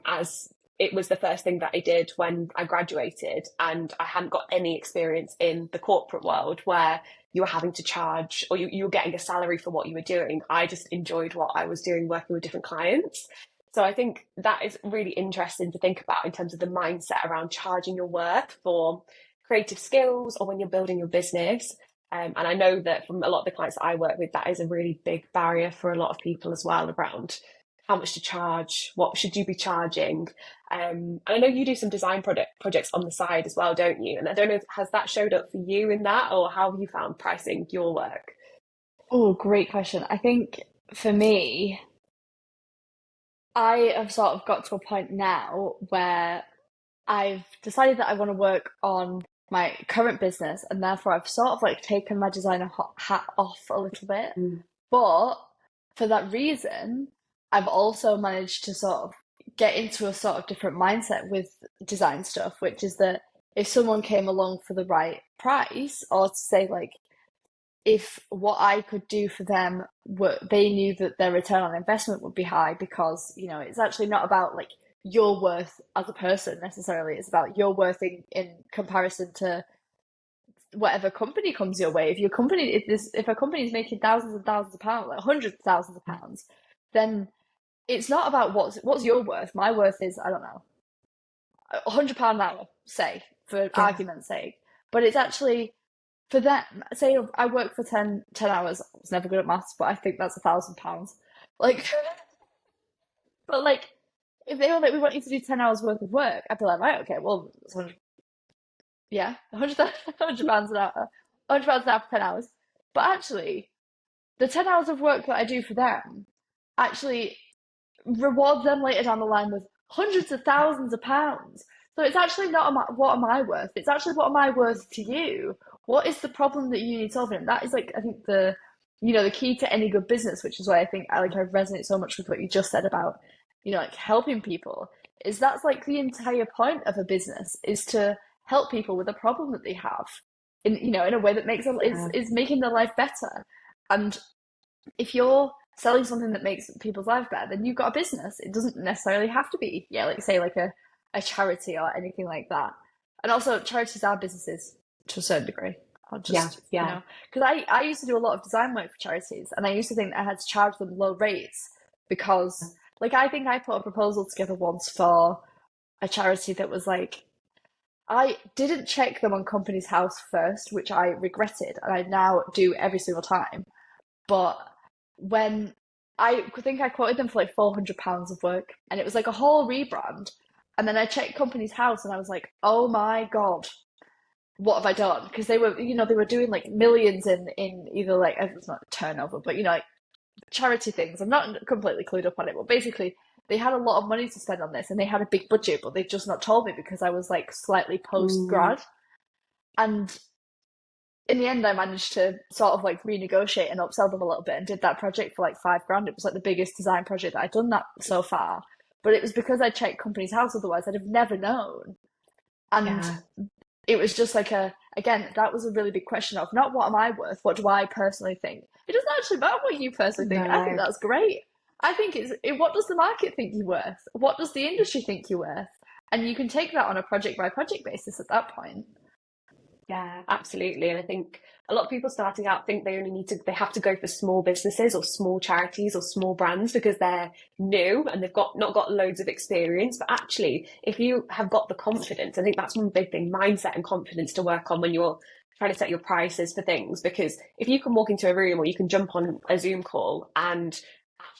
As it was the first thing that I did when I graduated, and I hadn't got any experience in the corporate world where you were having to charge or you were getting a salary for what you were doing. I just enjoyed what I was doing working with different clients. So I think that is really interesting to think about in terms of the mindset around charging your worth for creative skills or when you're building your business. And I know that from a lot of the clients that I work with, that is a really big barrier for a lot of people as well around how much to charge, what should you be charging. And I know you do some design projects on the side as well, don't you? And I don't know, has that showed up for you in that, or how have you found pricing your work? Oh, great question. I think for me, I have sort of got to a point now where I've decided that I want to work on my current business, and therefore I've sort of like taken my designer hat off a little bit. Mm. But for that reason, I've also managed to sort of get into a sort of different mindset with design stuff, which is that if someone came along for the right price, or to say like if what I could do for them were they knew that their return on investment would be high because, you know, it's actually not about like your worth as a person necessarily. It's about your worth in comparison to whatever company comes your way. If a company is making thousands and thousands of pounds, like hundreds of thousands of pounds, then it's not about what's your worth. My worth is, I don't know, £100 an hour, say, for Yeah. argument's sake. But it's actually for them, say I work for 10 hours. I was never good at maths, but I think that's £1,000. Like, but like, if they were like, we want you to do 10 hours worth of work, I'd be like, right, okay, well, it's 100, yeah, £100 an hour, £100 an hour for 10 hours. But actually, the 10 hours of work that I do for them actually reward them later down the line with hundreds of thousands of pounds. So it's actually not what am I worth? It's actually what am I worth to you? What is the problem that you need solving? That is like I think the key to any good business, which is why I think I resonate so much with what you just said about, like helping people, is that's like the entire point of a business is to help people with a problem that they have in a way that Yeah. is making their life better. And if you're selling something that makes people's life better, then you've got a business. It doesn't necessarily have to be, yeah, like say like a charity or anything like that. And also charities are businesses to a certain degree. I'll Yeah, just, yeah. because I used to do a lot of design work for charities and I used to think that I had to charge them low rates because like I think I put a proposal together once for a charity that was like I didn't check them on Company's House first, which I regretted, and I now do every single time. But when I think I quoted them for like £400 of work, and it was like a whole rebrand. And then I checked Company's House, and I was like, "Oh my God, what have I done?" Because they were doing like millions in either like it's not turnover, but like charity things. I'm not completely clued up on it, but basically they had a lot of money to spend on this, and they had a big budget, but they've just not told me because I was like slightly post Mm, grad, and in the end, I managed to sort of like renegotiate and upsell them a little bit and did that project for like 5 grand. It was like the biggest design project that I'd done that so far. But it was because I checked Company's House, otherwise I'd have never known. And yeah, it was just like again, that was a really big question of not what am I worth, what do I personally think? It doesn't actually matter what you personally think. I think no, that's great. I think what does the market think you're worth? What does the industry think you're worth? And you can take that on a project by project basis at that point. yeah, absolutely. And I think a lot of people starting out think they have to go for small businesses or small charities or small brands because they're new and they've not got loads of experience. But actually, if you have got the confidence, I think that's one big thing, mindset and confidence to work on when you're trying to set your prices for things. Because if you can walk into a room or you can jump on a Zoom call and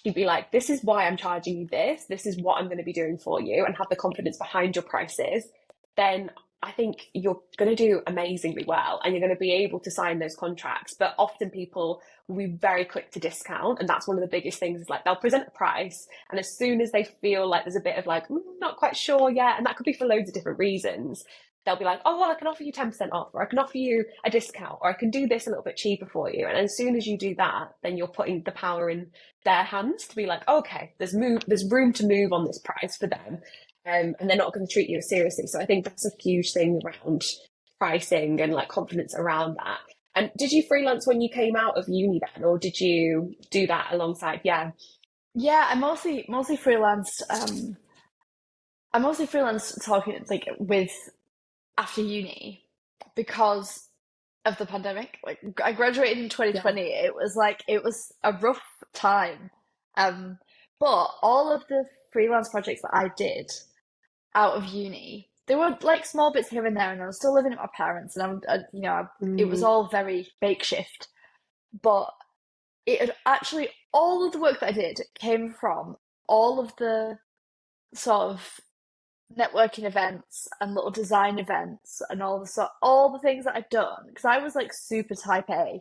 you'd be like, this is why I'm charging you this is what I'm going to be doing for you, and have the confidence behind your prices, then I think you're going to do amazingly well and you're going to be able to sign those contracts. But often people will be very quick to discount. And that's one of the biggest things is like they'll present a price. And as soon as they feel like there's a bit of like, not quite sure yet, and that could be for loads of different reasons, they'll be like, oh, well, I can offer you 10% off, or I can offer you a discount, or I can do this a little bit cheaper for you. And as soon as you do that, then you're putting the power in their hands to be like, okay, there's room to move on this price for them, and they're not going to treat you as seriously. So I think that's a huge thing around pricing and like confidence around that. And did you freelance when you came out of uni then, or did you do that alongside? Yeah, Yeah, I mostly freelanced. I mostly freelanced talking like with after uni because of the pandemic. Like I graduated in yeah, 2020. It was a rough time. Um, but all of the freelance projects that I did out of uni, they were like small bits here and there, and I was still living at my parents, and it was mm, all very makeshift. But it had actually all of the work that I did came from all of the sort of networking events and little design events and all the things that I've done because I was like super type A.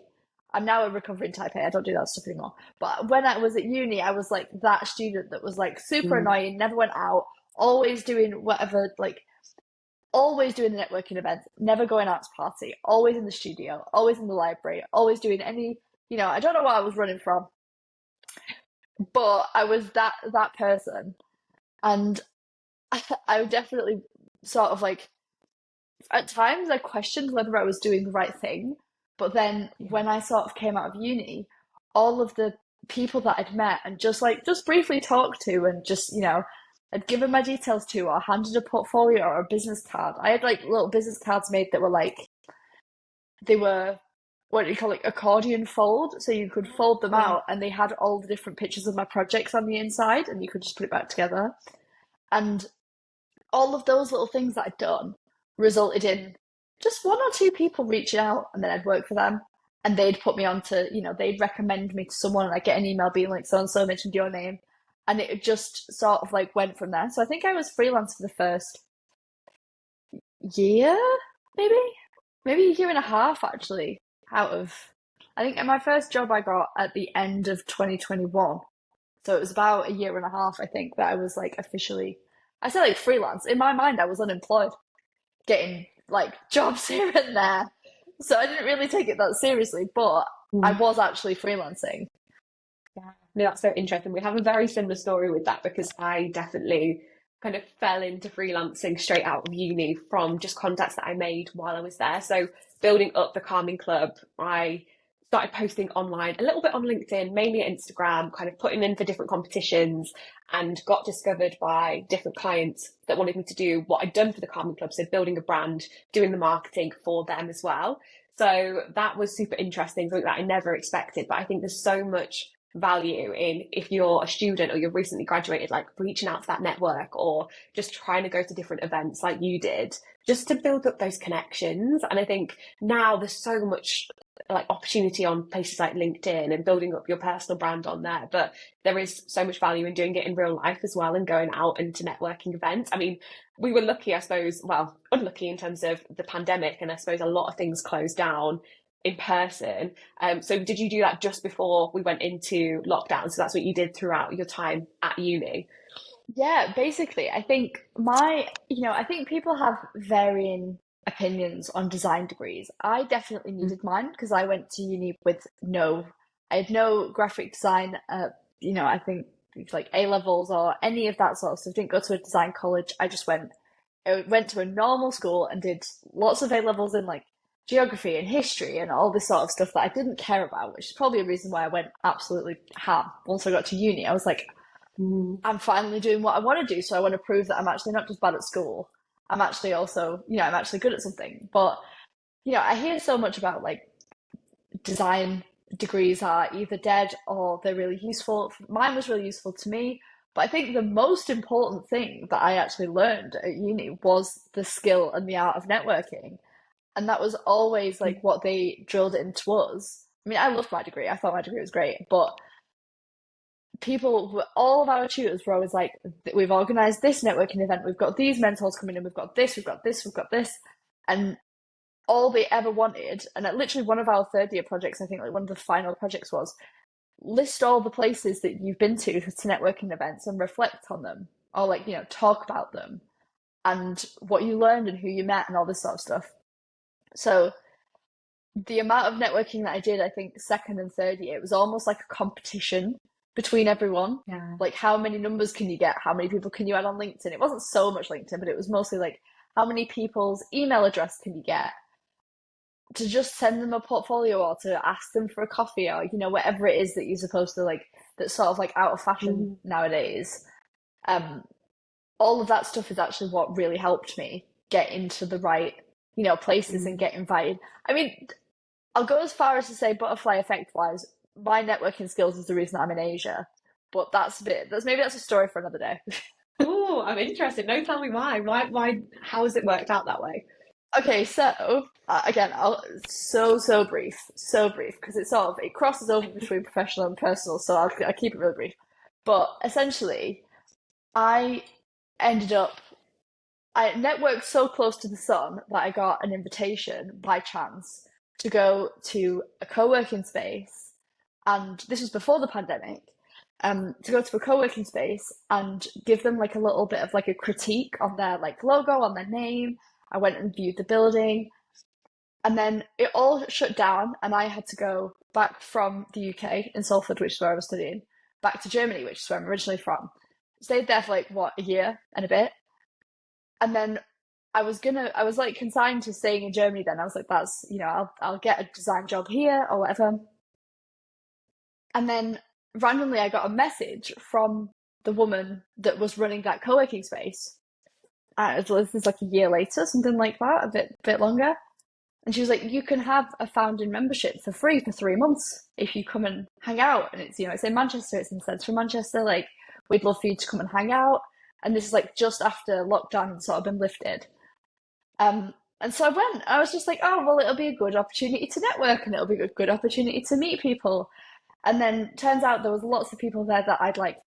I'm now a recovering type A. I don't do that stuff anymore. But when I was at uni, I was like that student that was like super mm, annoying, never went out, always doing whatever, like always doing the networking events, never going out to party, always in the studio, always in the library, always doing any, I don't know what I was running from, but I was that person. And I definitely sort of like at times I questioned whether I was doing the right thing. But then yeah, when I sort of came out of uni, all of the people that I'd met and just briefly talked to and just, I'd given my details to or handed a portfolio or a business card. I had like little business cards made that were like they were what do you call it, accordion fold. So you could fold them yeah, out and they had all the different pictures of my projects on the inside and you could just put it back together. And all of those little things that I'd done resulted in just one or two people reaching out and then I'd work for them and they'd put me on to, they'd recommend me to someone and I'd get an email being like, so and so mentioned your name. And it just sort of like went from there. So I think I was freelance for the first year, maybe, maybe a year and a half actually, out of, I think my first job I got at the end of 2021. So it was about a year and a half, I think, that I was like officially, I say like freelance. In my mind, I was unemployed, getting like jobs here and there. So I didn't really take it that seriously. But I was actually freelancing. Yeah, no, that's so interesting. We have a very similar story with that because I definitely kind of fell into freelancing straight out of uni from just contacts that I made while I was there. So building up the Calming Club, I started posting online, a little bit on LinkedIn, mainly at Instagram, kind of putting in for different competitions and got discovered by different clients that wanted me to do what I'd done for the Calming Club. So building a brand, doing the marketing for them as well. So that was super interesting, something that I never expected. But I think there's so much value in, if you're a student or you're recently graduated, like reaching out to that network or just trying to go to different events like you did, just to build up those connections. And I think now there's so much like opportunity on places like LinkedIn and building up your personal brand on there, but there is so much value in doing it in real life as well and going out into networking events. I mean, we were lucky, I suppose, well, unlucky in terms of the pandemic, and I suppose a lot of things closed down in person. So did you do that just before we went into lockdown? So that's what you did throughout your time at uni? Yeah, basically, I think I think people have varying opinions on design degrees. I definitely needed mine because I went to uni with I had no graphic design, I think like A levels or any of that sort of stuff. Didn't go to a design college. I went to a normal school and did lots of A levels in like geography and history and all this sort of stuff that I didn't care about, which is probably a reason why I went absolutely ham once I got to uni. I was like, Mm. I'm finally doing what I want to do. So I want to prove that I'm actually not just bad at school. I'm actually also, I'm actually good at something. But, I hear so much about like design degrees are either dead or they're really useful. Mine was really useful to me. But I think the most important thing that I actually learned at uni was the skill and the art of networking. And that was always like what they drilled into us. I mean, I loved my degree. I thought my degree was great, but all of our tutors were always like, we've organized this networking event, we've got these mentors coming in, we've got this, we've got this, we've got this. And all they ever wanted, and at literally one of our third year projects, I think like one of the final projects was list all the places that you've been to networking events and reflect on them, or like, talk about them and what you learned and who you met and all this sort of stuff. So the amount of networking that I did, I think second and third year, it was almost like a competition between everyone. Yeah. Like, how many numbers can you get? How many people can you add on LinkedIn? It wasn't so much LinkedIn, but it was mostly like, how many people's email address can you get to just send them a portfolio or to ask them for a coffee or, whatever it is that you're supposed to like, that's sort of like out of fashion Mm. nowadays. Um, all of that stuff is actually what really helped me get into the right, places and Mm. get invited. I mean, I'll go as far as to say butterfly effect wise, my networking skills is the reason I'm in Asia. But that's a story for another day. Oh, I'm interested. No, tell me why. How has it worked out that way? Okay, so again, so brief, because it crosses over between professional and personal, so I'll keep it really brief. But essentially, I ended up I networked so close to the sun that I got an invitation by chance to go to a co-working space, and this was before the pandemic. To go to a co-working space and give them like a little bit of like a critique on their like logo, on their name. I went and viewed the building, and then it all shut down, and I had to go back from the UK in Salford, which is where I was studying, back to Germany, which is where I'm originally from. Stayed there for like what, a year and a bit, and then I was like consigned to staying in Germany then. I was like, that's, I'll get a design job here or whatever. And then randomly I got a message from the woman that was running that co-working space. This is like a year later, something like that, a bit longer. And she was like, you can have a founding membership for free for 3 months if you come and hang out. And it's, it's in Manchester, it's in central Manchester. Like, we'd love for you to come and hang out. And this is like just after lockdown had sort of been lifted. And so I went. I was just like, oh, well, it'll be a good opportunity to network and it'll be a good opportunity to meet people. And then turns out there was lots of people there that I'd like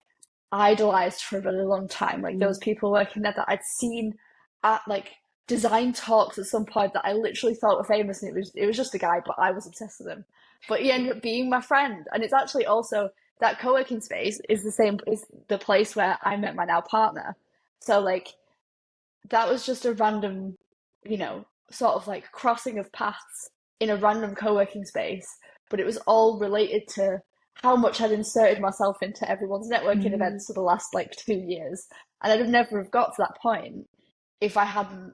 idolized for a really long time. Like, there was Mm. people working there that I'd seen at like design talks at some point that I literally thought were famous, and it was just a guy, but I was obsessed with him. But he ended up being my friend, and it's actually also that co-working space is the place where I met my now partner. So like that was just a random, sort of like crossing of paths in a random co-working space but it was all related to how much I'd inserted myself into everyone's networking Mm. events for the last like 2 years. And I'd have never have got to that point if I hadn't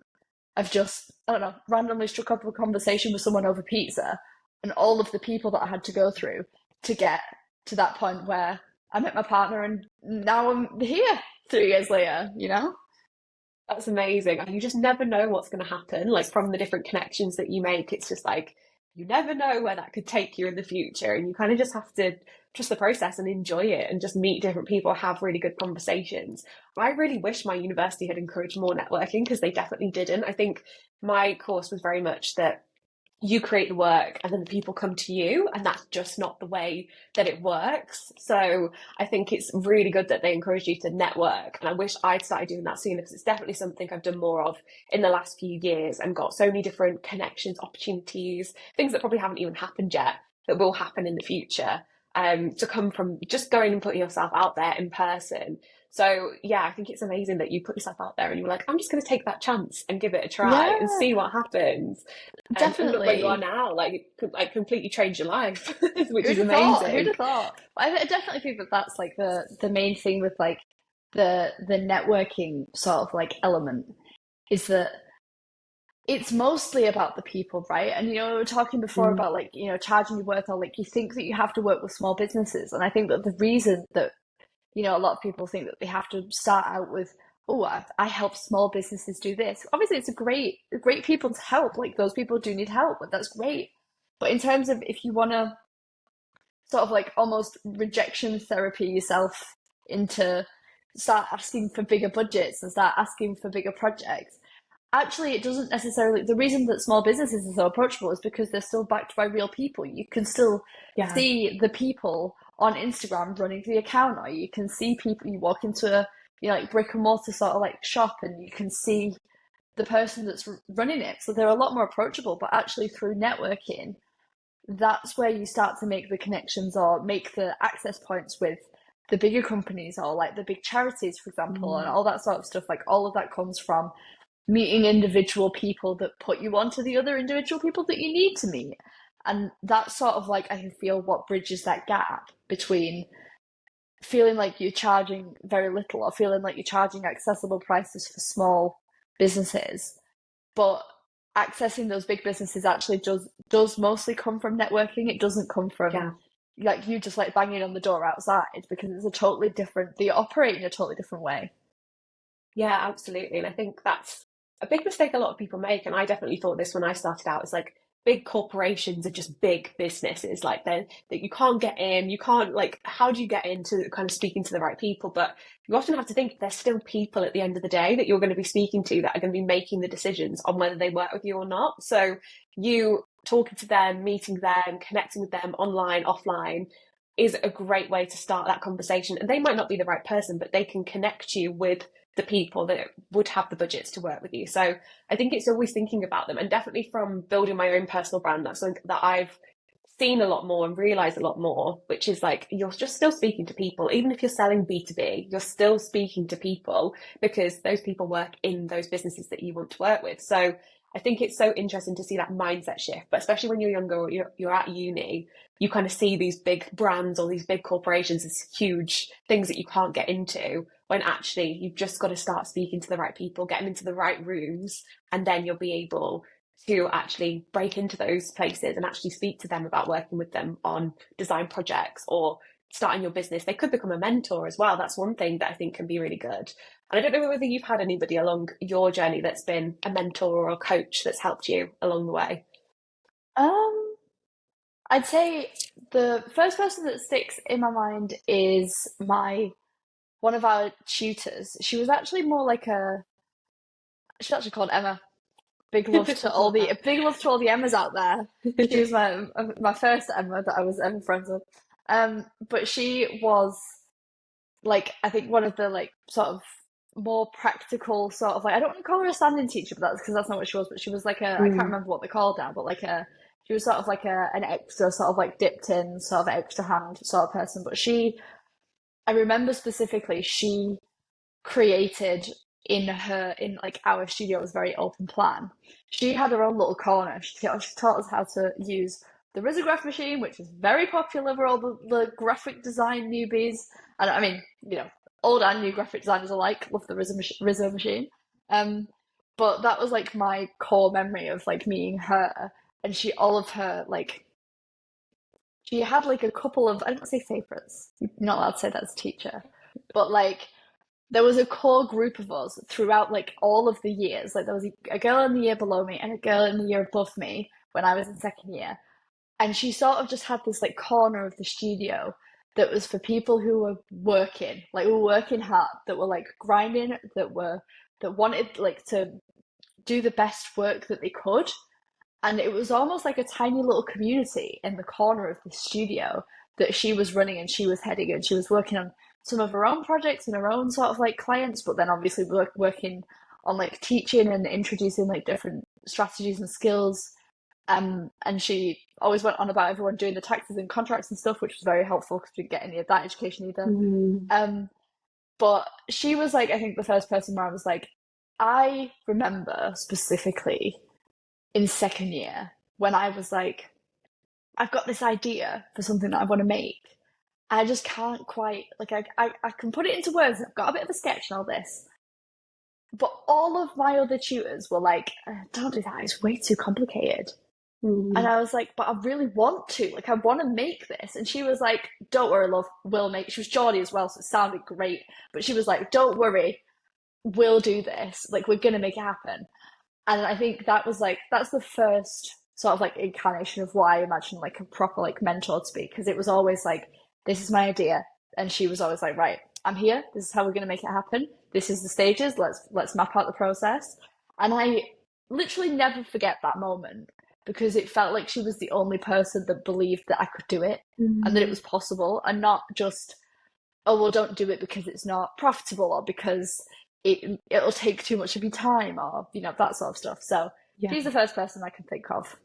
have just, I don't know, randomly struck up a conversation with someone over pizza and all of the people that I had to go through to get to that point where I met my partner and now I'm here 3 years later, you know? That's amazing. And you just never know what's going to happen. Like from the different connections that you make, it's just like you never know where that could take you in the future. And you kind of just have to trust the process and enjoy it and just meet different people, have really good conversations. I really wish my university had encouraged more networking because they definitely didn't. I think my course was very much that you create the work and then the people come to you, and that's just not the way that it works. So I think it's really good that they encourage you to network, and I wish I'd started doing that sooner because it's definitely something I've done more of in the last few years and got so many different connections, opportunities, things that probably haven't even happened yet that will happen in the future, to come from just going and putting yourself out there in person. So yeah, I think it's amazing that you put yourself out there and you're like, I'm just going to take that chance and give it a try and Yeah, see what happens. And look where you are definitely. now, like completely changed your life, which Who'd is have thought? Who'd amazing. have thought? I definitely think that that's like the main thing with like the networking sort of like element is that it's mostly about the people, right? And you know, we were talking before Mm, about like, you know, charging your worth or like you think that you have to work with small businesses. And I think that the reason that, you know, a lot of people think that they have to start out with, oh, I help small businesses do this. Obviously, it's a great people to help. Like those people do need help, but that's great. But in terms of if you want to sort of like almost rejection therapy yourself into start asking for bigger budgets and start asking for bigger projects, actually it doesn't necessarily, the reason that small businesses are so approachable is because they're still backed by real people. You can still yeah, see the people on Instagram running the account, or you can see people, you walk into a, you know, like brick and mortar sort of like shop and you can see the person that's running it, so they're a lot more approachable. But actually through networking, that's where you start to make the connections or make the access points with the bigger companies or like the big charities, for example, and mm, all that sort of stuff. Like all of that comes from meeting individual people that put you onto the other individual people that you need to meet. And that's sort of like, I can feel what bridges that gap between feeling like you're charging very little or feeling like you're charging accessible prices for small businesses, but accessing those big businesses actually does mostly come from networking. It doesn't come from yeah. like you just like banging on the door outside, because it's a totally different, they operate in a totally different way. Yeah, absolutely. And I think that's a big mistake a lot of people make. And I definitely thought this when I started out. It's like big corporations are just big businesses. Like that you can't get in. You can't like how do you get into kind of speaking to the right people? But you often have to think there's still people at the end of the day that you're going to be speaking to that are going to be making the decisions on whether they work with you or not. So you talking to them, meeting them, connecting with them online, offline is a great way to start that conversation. And they might not be the right person, but they can connect you with the people that would have the budgets to work with you. So I think it's always thinking about them, and definitely from building my own personal brand, that's something that I've seen a lot more and realized a lot more, which is like you're just still speaking to people. Even if you're selling B2B, you're still speaking to people because those people work in those businesses that you want to work with. So I think it's so interesting to see that mindset shift, but especially when you're younger or you're at uni, you kind of see these big brands or these big corporations as huge things that you can't get into, when actually you've just got to start speaking to the right people, get them into the right rooms, and then you'll be able to actually break into those places and actually speak to them about working with them on design projects or starting your business. They could become a mentor as well. That's one thing that I think can be really good. And I don't know whether you've had anybody along your journey that's been a mentor or a coach that's helped you along the way. Um, I'd say the first person that sticks in my mind is my one of our tutors. She was actually more like a, she's actually called Emma. Love that. Big love to all the Emmas out there. She was my first Emma that I was ever friends with. But she was like, I think one of the like sort of more practical sort of like, I don't want to call her a standing teacher, but that's because that's not what she was. But she was like a, I can't Mm, remember what they called now, but like a, she was sort of like a an extra sort of like dipped in sort of extra hand sort of person. But she, I remember specifically, she created in like our studio, it was very open plan. She had her own little corner. She taught us how to use the risograph machine, which is very popular for all the graphic design newbies. And I mean, old and new graphic designers alike love the Rizzo machine. Um, but that was like my core memory of like meeting her, and all of her like she had like a couple of, I don't say favorites. You're not allowed to say that as a teacher, but like there was a core group of us throughout like all of the years. Like there was a girl in the year below me and a girl in the year above me when I was in second year. And she sort of just had this like corner of the studio that was for people who were working, like were working hard, that were like grinding, that wanted like to do the best work that they could. And it was almost like a tiny little community in the corner of the studio that she was running and she was heading, and she was working on some of her own projects and her own sort of like clients, but then obviously working on like teaching and introducing like different strategies and skills. And she always went on about everyone doing the taxes and contracts and stuff, which was very helpful because we didn't get any of that education either. Mm. But she was like, I think the first person where I was like, I remember specifically in second year when I was like, I've got this idea for something that I want to make. I just can't quite, like, I can put it into words. I've got a bit of a sketch and all this. But all of my other tutors were like, don't do that. It's way too complicated. And Mm. I was like, but I really want to. Like, I want to make this. And she was like, don't worry, love, we'll make. She was Geordie as well, so it sounded great. But she was like, don't worry, we'll do this. Like, we're going to make it happen. And I think that's the first sort of like incarnation of why I imagine like a proper like mentor to be, because it was always like, this is my idea. And she was always like, right, I'm here. This is how we're going to make it happen. This is the stages. Let's map out the process. And I literally never forget that moment because it felt like she was the only person that believed that I could do it and that it Mm. was possible, and not just, oh, well, don't do it because it's not profitable or because it'll take too much of your time, or that sort of stuff. So Yeah. she's the first person I can think of.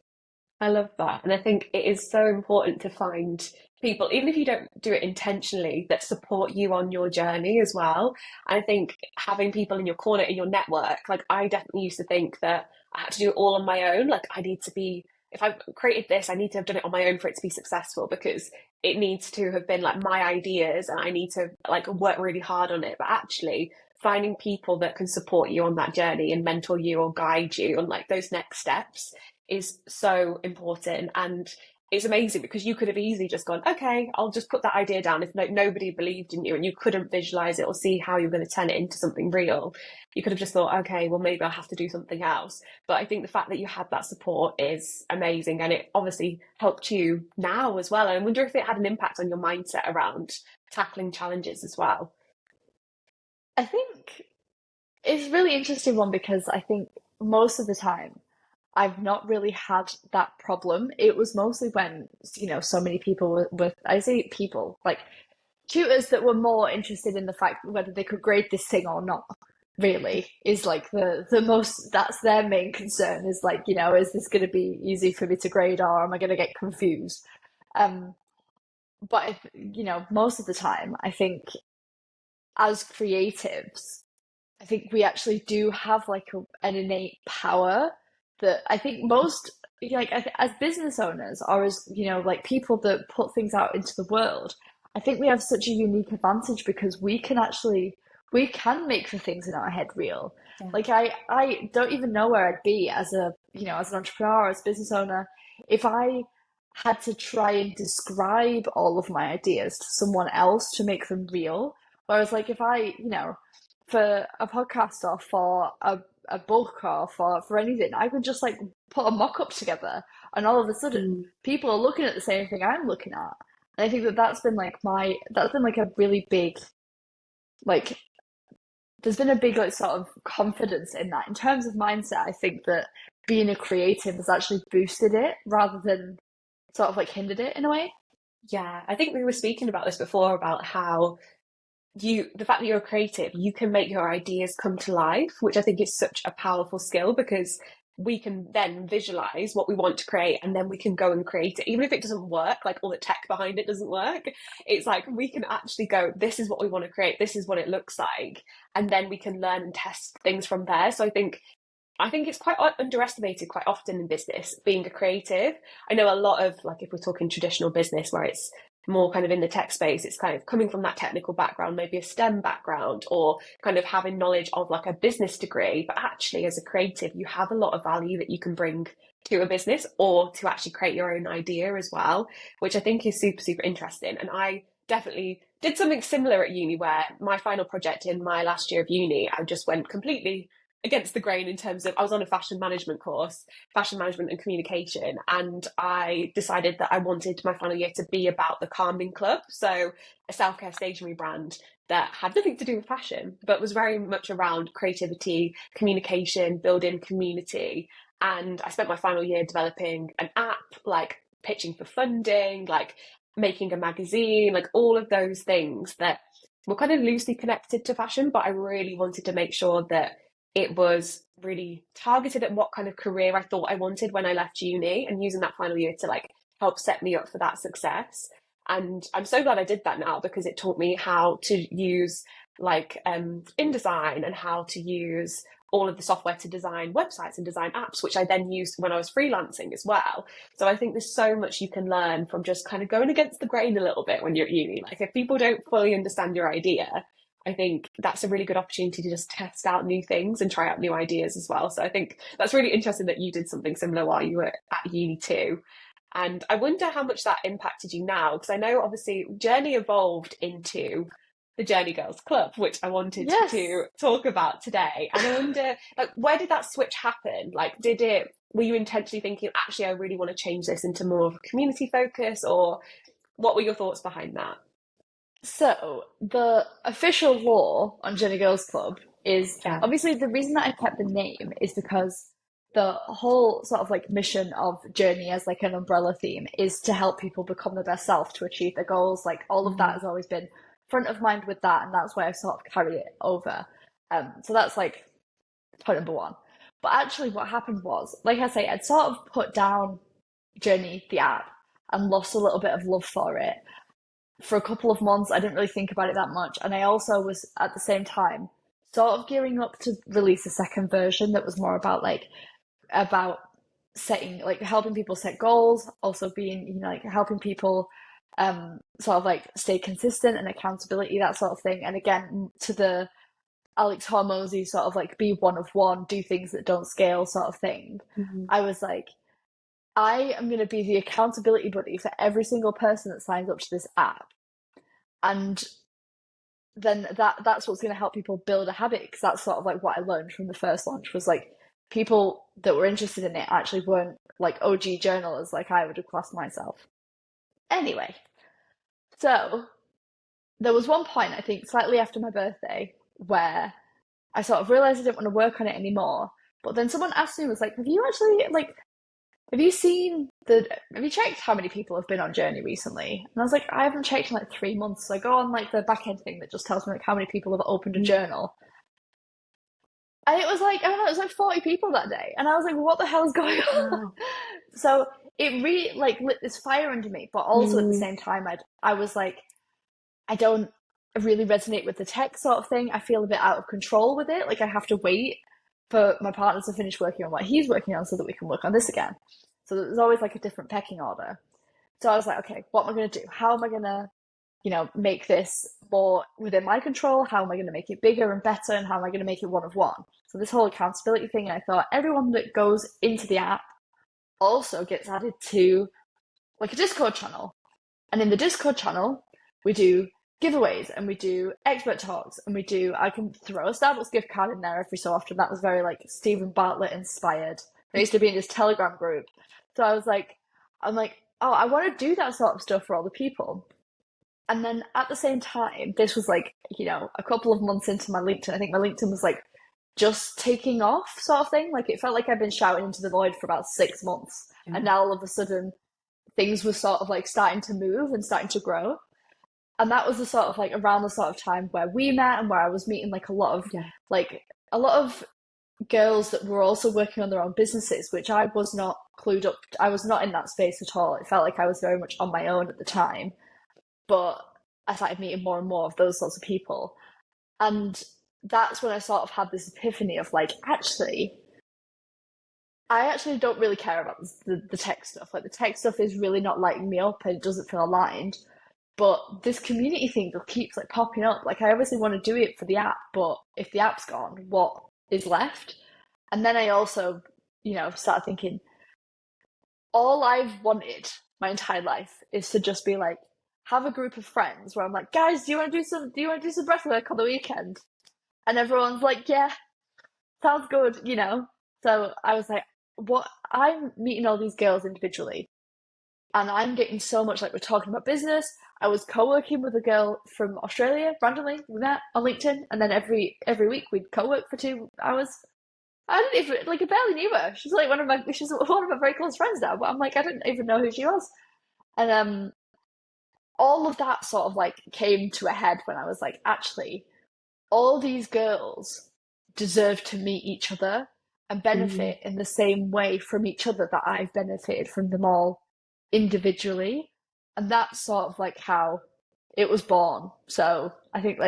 I love that. And I think it is so important to find people, even if you don't do it intentionally, that support you on your journey as well. And I think having people in your corner, in your network, like I definitely used to think that I had to do it all on my own. Like I need to be, if I've created this, I need to have done it on my own for it to be successful because it needs to have been like my ideas and I need to like work really hard on it. But actually, finding people that can support you on that journey and mentor you or guide you on like those next steps is so important. And it's amazing because you could have easily just gone, okay, I'll just put that idea down. If nobody believed in you and you couldn't visualize it or see how you're going to turn it into something real, you could have just thought, okay, well, maybe I'll have to do something else. But I think the fact that you had that support is amazing. And it obviously helped you now as well. And I wonder if it had an impact on your mindset around tackling challenges as well. I think it's a really interesting one because I think most of the time I've not really had that problem. It was mostly when, so many people I say people, like tutors that were more interested in the fact whether they could grade this thing or not, really, is like the most, that's their main concern, is like, is this going to be easy for me to grade or am I going to get confused? Um, but if, most of the time, I think as creatives, I think we actually do have like an innate power that I think most, like as business owners or as like people that put things out into the world, I think we have such a unique advantage because we can make the things in our head real. Yeah. Like I don't even know where I'd be as a as an entrepreneur, as a business owner, if I had to try and describe all of my ideas to someone else to make them real. Whereas like if I, for a podcast or for a book or for anything, I could just like put a mock up together, and all of a sudden Mm. people are looking at the same thing I'm looking at. And I think that that's been like a really big, like, there's been a big like sort of confidence in that. In terms of mindset, I think that being a creative has actually boosted it rather than sort of like hindered it in a way. Yeah, I think we were speaking about this before about how the fact that you're creative, you can make your ideas come to life, which I think is such a powerful skill because we can then visualize what we want to create and then we can go and create it. Even if it doesn't work, like all the tech behind it doesn't work, it's like we can actually go, this is what we want to create, this is what it looks like. And then we can learn and test things from there. So I think I think it's quite underestimated quite often in business, being a creative. I know a lot of, like, if we're talking traditional business where it's more kind of in the tech space, it's kind of coming from that technical background, maybe a STEM background, or kind of having knowledge of like a business degree. But actually, as a creative, you have a lot of value that you can bring to a business or to actually create your own idea as well, which I think is super, super interesting. And I definitely did something similar at uni where my final project in my last year of uni, I just went completely against the grain in terms of I was on a fashion management course, fashion management and communication, and I decided that I wanted my final year to be about the Calming Club, so a self-care stationery brand that had nothing to do with fashion, but was very much around creativity, communication, building community. And I spent my final year developing an app, like pitching for funding, like making a magazine, like all of those things that were kind of loosely connected to fashion, but I really wanted to make sure that it was really targeted at what kind of career I thought I wanted when I left uni, and using that final year to like help set me up for that success. And I'm so glad I did that now, because it taught me how to use like InDesign and how to use all of the software to design websites and design apps, which I then used when I was freelancing as well. So I think there's so much you can learn from just kind of going against the grain a little bit when you're at uni. Like if people don't fully understand your idea, I think that's a really good opportunity to just test out new things and try out new ideas as well. So I think that's really interesting that you did something similar while you were at uni too. And I wonder how much that impacted you now, because I know obviously Journey evolved into the Journee Girls Club, which I wanted Yes. to talk about today. And I wonder, like, where did that switch happen? Like, were you intentionally thinking, actually, I really want to change this into more of a community focus, or what were your thoughts behind that? So the official law on Journee Girls Club is Yeah. obviously the reason that I kept the name is because the whole sort of like mission of Journey as like an umbrella theme is to help people become their best self to achieve their goals. Like all of that Mm-hmm. has always been front of mind with that, and that's why I've sort of carried it over. So that's like point number one. But actually, what happened was, like I say, I'd sort of put down Journey, the app, and lost a little bit of love for it for a couple of months. I didn't really think about it that much. And I also was at the same time sort of gearing up to release a second version that was more about setting like helping people set goals, also being, like helping people sort of like stay consistent and accountability, that sort of thing. And again, to the Alex Hormozy sort of like be one of one, do things that don't scale sort of thing. Mm-hmm. I was like, I am going to be the accountability buddy for every single person that signs up to this app. And then that's what's going to help people build a habit, because that's sort of like what I learned from the first launch was like people that were interested in it actually weren't like OG journalists like I would have classed myself. Anyway, so there was one point, I think slightly after my birthday, where I sort of realized I didn't want to work on it anymore. But then someone asked me, was like, have you actually like have you checked how many people have been on Journey recently? And I was like, I haven't checked in like 3 months. So I go on like the back end thing that just tells me like how many people have opened a journal. And it was like, I don't know, it was like 40 people that day. And I was like, what the hell is going on? Wow. So it really like lit this fire under me. But also at the Mm. same time, I was like, I don't really resonate with the tech sort of thing. I feel a bit out of control with it. Like I have to wait for my partner to finish working on what he's working on so that we can work on this again. So there's always like a different pecking order. So I was like, okay, what am I going to do? How am I going to, make this more within my control? How am I going to make it bigger and better? And how am I going to make it one of one? So this whole accountability thing, I thought everyone that goes into the app also gets added to like a Discord channel. And in the Discord channel, we do giveaways and we do expert talks and I can throw a Starbucks gift card in there every so often. That was very like Stephen Bartlett inspired. I used to be in this Telegram group. So I'm like, oh, I want to do that sort of stuff for all the people. And then at the same time, this was like, a couple of months into my LinkedIn. I think my LinkedIn was like just taking off sort of thing. Like it felt like I'd been shouting into the void for about 6 months. Yeah. And now all of a sudden things were sort of like starting to move and starting to grow. And that was the sort of like around the sort of time where we met and where I was meeting like Yeah. a lot of girls that were also working on their own businesses, which I was not clued up. I was not in that space at all. It felt like I was very much on my own at the time. But I started meeting more and more of those sorts of people. And that's when I sort of had this epiphany of like, actually, I actually don't really care about the tech stuff. Like the tech stuff is really not lighting me up and it doesn't feel aligned. But this community thing that keeps like popping up. Like I obviously want to do it for the app, but if the app's gone, what is left? And then I also, started thinking, all I've wanted my entire life is to just be like, have a group of friends where I'm like, guys, do you want to do some breathwork on the weekend? And everyone's like, yeah, sounds good, you know? So I was like, what? I'm meeting all these girls individually, and I'm getting so much like we're talking about business. I was co-working with a girl from Australia randomly. We met on LinkedIn, and then every week we'd co-work for 2 hours. I didn't even like I barely knew her. She's one of my very close friends now, but I'm like I didn't even know who she was. And all of that sort of like came to a head when I was like, actually, all these girls deserve to meet each other and Mm. benefit in the same way from each other that I've benefited from them all individually. And that's sort of like how it was born. So I think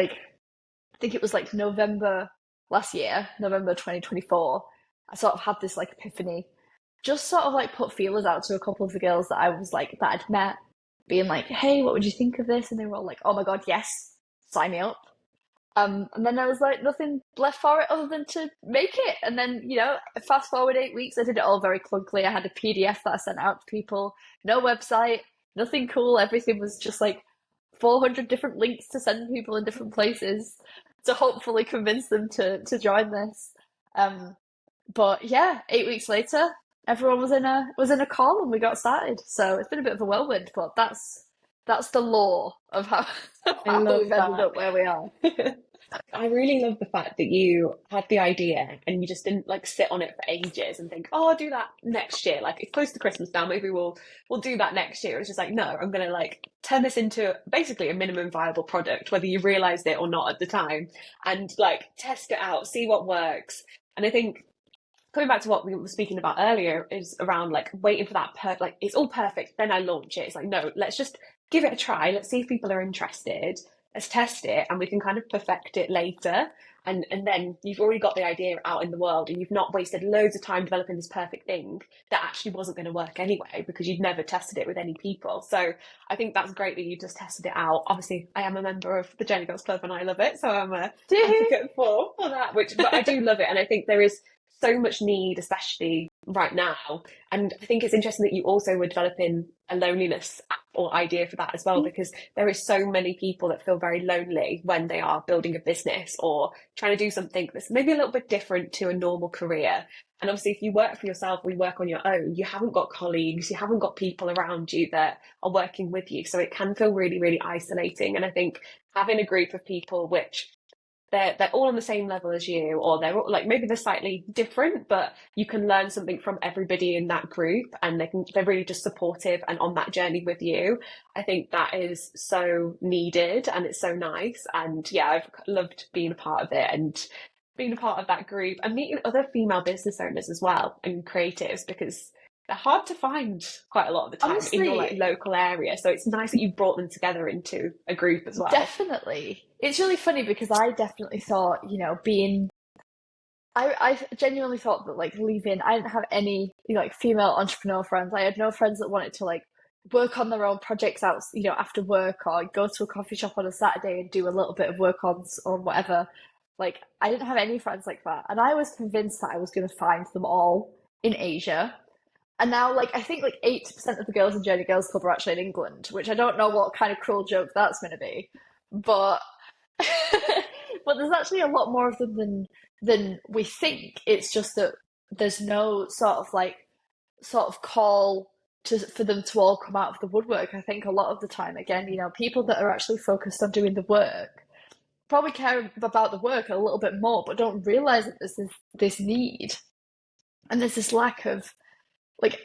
it was like November last year, November 2024. I sort of had this like epiphany. Just sort of like put feelers out to a couple of the girls that I was like that I'd met, being like, hey, what would you think of this? And they were all like, oh my god, yes, sign me up. And then I was like, nothing left for it other than to make it. And then, fast forward 8 weeks, I did it all very clunkily. I had a PDF that I sent out to people, no website, nothing cool. Everything was just like 400 different links to send people in different places to hopefully convince them to join this. Um, but yeah, 8 weeks later, everyone was in a call and we got started. So it's been a bit of a whirlwind, but that's the law of how I how love we've ended that. up where we are. I really love the fact that you had the idea and you just didn't like sit on it for ages and think, oh, I'll do that next year. Like it's close to Christmas now, maybe we'll do that next year. It's just like, no, I'm gonna like turn this into basically a minimum viable product, whether you realized it or not at the time, and like test it out, see what works. And I think coming back to what we were speaking about earlier is around like waiting for that like it's all perfect, then I launch it. It's like, no, let's just give it a try. Let's see if people are interested. Let's test it and we can kind of perfect it later. And then you've already got the idea out in the world and you've not wasted loads of time developing this perfect thing that actually wasn't going to work anyway because you'd never tested it with any people. So I think that's great that you just tested it out. Obviously, I am a member of the Journee Girls Club and I love it, so I'm a advocate for that. Which, but I do love it, and I think there is so much need, especially right now. And I think it's interesting that you also were developing a loneliness app or idea for that as well, because there is so many people that feel very lonely when they are building a business or trying to do something that's maybe a little bit different to a normal career. And obviously, if you work for yourself or you work on your own, you haven't got colleagues, you haven't got people around you that are working with you. So it can feel really, really isolating. And I think having a group of people which they're all on the same level as you, or they're all, like maybe they're slightly different, but you can learn something from everybody in that group, and they're really just supportive and on that journey with you. I think that is so needed, and it's so nice. And yeah, I've loved being a part of it and being a part of that group and meeting other female business owners as well and creatives because they're hard to find quite a lot of the time in your like Honestly, local area. So it's nice that you brought them together into a group as well. definitely. It's really funny because I definitely thought, being I genuinely thought that like leaving, I didn't have any like female entrepreneur friends. I had no friends that wanted to like work on their own projects out, after work or go to a coffee shop on a Saturday and do a little bit of work on whatever. Like I didn't have any friends like that, and I was convinced that I was going to find them all in Asia. And now, like I think like 80% of the girls in Journee Girls Club are actually in England, which I don't know what kind of cruel joke that's going to be, but but there's actually a lot more of them than we think. It's just that there's no sort of call for them to all come out of the woodwork. I think a lot of the time, again, people that are actually focused on doing the work probably care about the work a little bit more, but don't realize that there's this need and there's this lack of like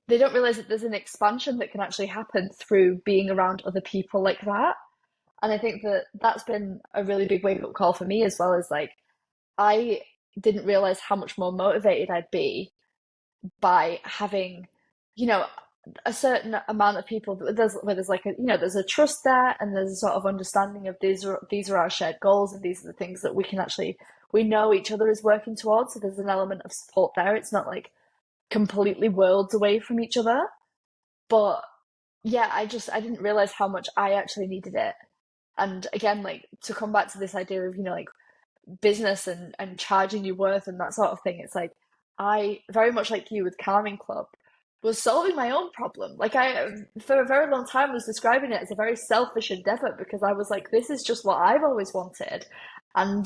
they don't realize that there's an expansion that can actually happen through being around other people like that. And I think that that's been a really big wake up call for me as well as like I didn't realize how much more motivated I'd be by having, you know, a certain amount of people where there's like there's a trust there and there's a sort of understanding of these are our shared goals and these are the things that we can actually we know each other is working towards, so there's an element of support there. It's not like completely worlds away from each other. But yeah, I didn't realize how much I actually needed it. And again, like to come back to this idea of, like business and charging your worth and that sort of thing, it's like I very much like you with Calming Club was solving my own problem. Like I for a very long time was describing it as a very selfish endeavor because I was like, this is just what I've always wanted. And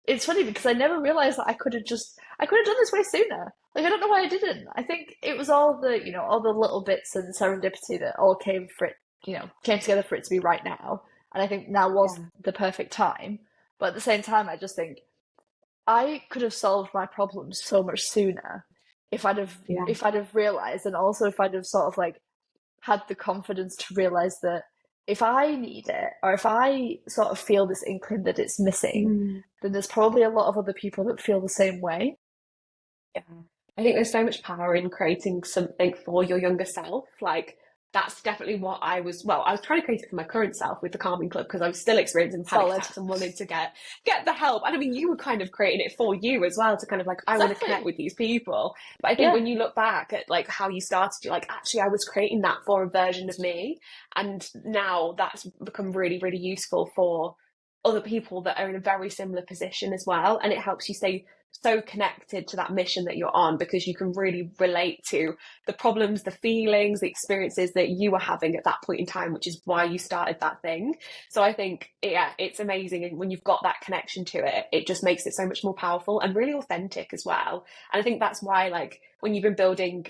it's funny because I never realized that I could have done this way sooner. Like I don't know why I didn't. I think it was all all the little bits and serendipity that all came for it, came together for it to be right now. And I think now was Yeah. the perfect time. But at the same time, I just think I could have solved my problems so much sooner Yeah. if I'd have realized, and also if I'd have sort of like had the confidence to realize that if I need it, or if I sort of feel this inkling that it's missing, Mm. then there's probably a lot of other people that feel the same way. Yeah. I think there's so much power in creating something for your younger self. Like that's definitely what I was trying to create it for my current self with the Calming Club because I was still experiencing panic Solid. attacks and wanted to get the help. And I mean, you were kind of creating it for you as well to kind of like, I want to connect Exactly. with these people. But I think Yeah. when you look back at like how you started, you're like, actually, I was creating that for a version of me. And now that's become really, really useful for other people that are in a very similar position as well. And it helps you stay so connected to that mission that you're on because you can really relate to the problems, the feelings, the experiences that you were having at that point in time, which is why you started that thing. So I think, yeah, it's amazing. And when you've got that connection to it, it just makes it so much more powerful and really authentic as well. And I think that's why, like, when you've been building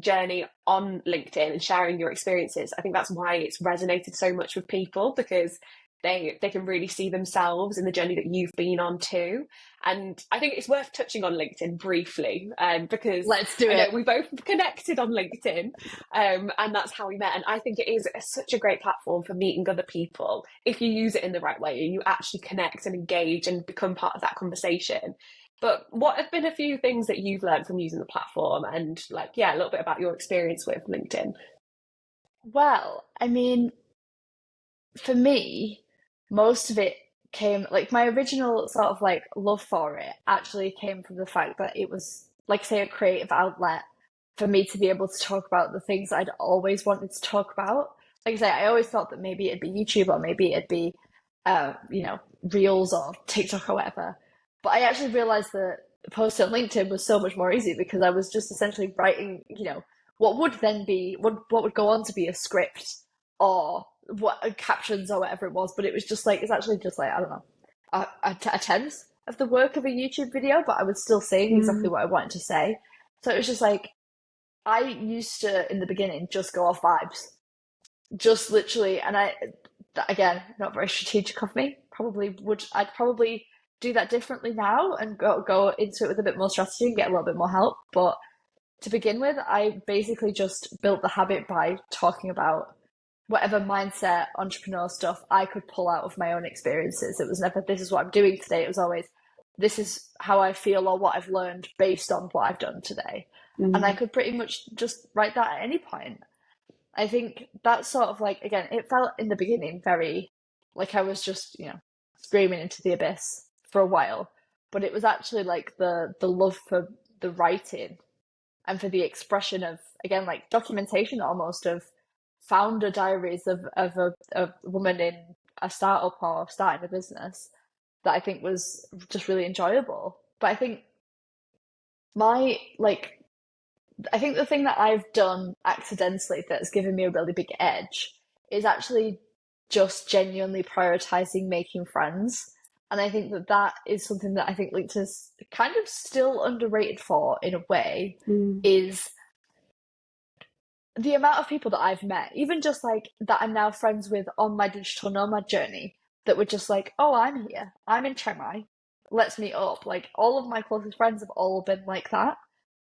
Journee on LinkedIn and sharing your experiences, I think that's why it's resonated so much with people because they can really see themselves in the journey that you've been on too. And I think it's worth touching on LinkedIn briefly because Let's do I know it. we both connected on LinkedIn and that's how we met. And I think it is such a great platform for meeting other people if you use it in the right way and you actually connect and engage and become part of that conversation. But what have been a few things that you've learned from using the platform and like, yeah, a little bit about your experience with LinkedIn? Well, I mean, for me, most of it came like my original sort of like love for it actually came from the fact that it was like say a creative outlet for me to be able to talk about the things I'd always wanted to talk about. Like I say, I always thought that maybe it'd be YouTube or maybe it'd be Reels or TikTok or whatever. But I actually realized that posting on LinkedIn was so much more easy because I was just essentially writing, what would then be what would go on to be a script or what captions or whatever it was, but it was just like it's actually just like I don't know a tenth of the work of a YouTube video, but I was still saying exactly Mm, what I wanted to say. So it was just like I used to in the beginning just go off vibes, just literally, and I again not very strategic of me. I'd probably do that differently now and go into it with a bit more strategy and get a little bit more help, but to begin with, I basically just built the habit by talking about whatever mindset, entrepreneur stuff I could pull out of my own experiences. It was never, this is what I'm doing today. It was always, this is how I feel or what I've learned based on what I've done today. And I mm, could pretty much just write that at any point. I think that's sort of like, again, it felt in the beginning very like I was just, screaming into the abyss for a while. But it was actually like the love for the writing and for the expression of again like documentation almost of founder diaries of a woman in a startup or starting a business that I think was just really enjoyable. But I think my like I think the thing that I've done accidentally that's given me a really big edge is actually just genuinely prioritizing making friends. And I think that that is something that I think LinkedIn is kind of still underrated for in a way, mm. is the amount of people that I've met, even just like that I'm now friends with on my digital nomad journey, that were just like, oh, I'm here, I'm in Chiang Mai, let's meet up. Like all of my closest friends have all been like that.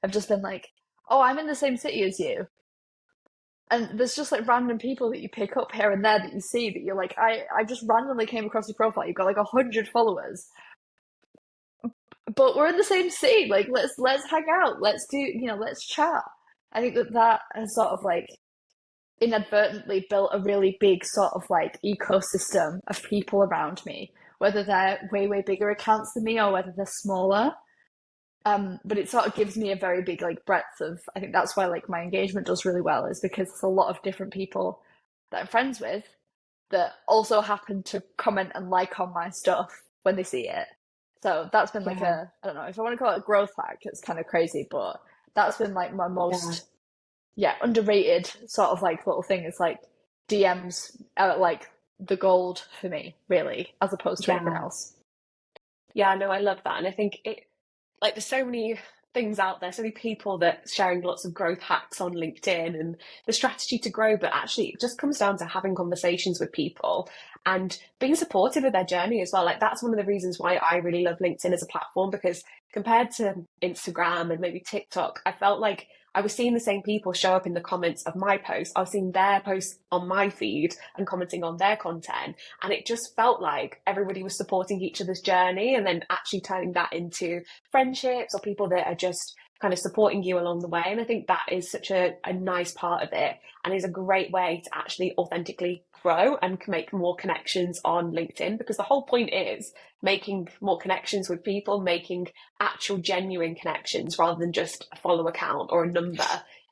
Have just been like, oh, I'm in the same city as you. And there's just like random people that you pick up here and there that you see that you're like, I just randomly came across your profile. You've got like 100 followers, but we're in the same city. Like let's hang out. Let's do let's chat. I think that that has sort of like inadvertently built a really big sort of like ecosystem of people around me, whether they're way, way bigger accounts than me or whether they're smaller. But it sort of gives me a very big like breadth of, I think that's why like my engagement does really well, is because it's a lot of different people that I'm friends with that also happen to comment and like on my stuff when they see it. So that's been like Yeah, a, I don't know if I want to call it a growth hack, it's kind of crazy, but that's been like my yeah, most, yeah, underrated sort of like little thing is like DMs are like the gold for me, really, as opposed to anything yeah. else. Yeah, no, I love that. And I think like there's so many things out there, so many people that sharing lots of growth hacks on LinkedIn and the strategy to grow, but actually it just comes down to having conversations with people and being supportive of their journey as well. Like that's one of the reasons why I really love LinkedIn as a platform, because compared to Instagram and maybe TikTok, I felt like I was seeing the same people show up in the comments of my posts. I was seeing their posts on my feed and commenting on their content. And it just felt like everybody was supporting each other's journey and then actually turning that into friendships or people that are just kind of supporting you along the way. And I think that is such a nice part of it and is a great way to actually authentically grow and make more connections on LinkedIn, because the whole point is making more connections with people, making actual genuine connections rather than just a follow account or a number.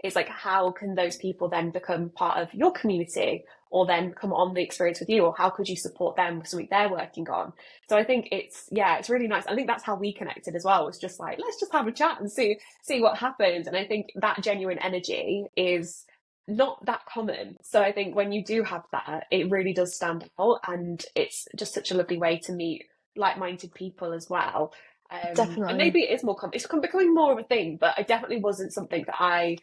It's like, how can those people then become part of your community or then come on the experience with you, or how could you support them with something they're working on? So I think it's really nice. I think that's how we connected as well. Was just like, let's just have a chat and see what happens. And I think that genuine energy is not that common. So I think when you do have that, it really does stand out, and it's just such a lovely way to meet like-minded people as well. And Definitely. maybe it is it's becoming more of a thing, but it definitely wasn't something that I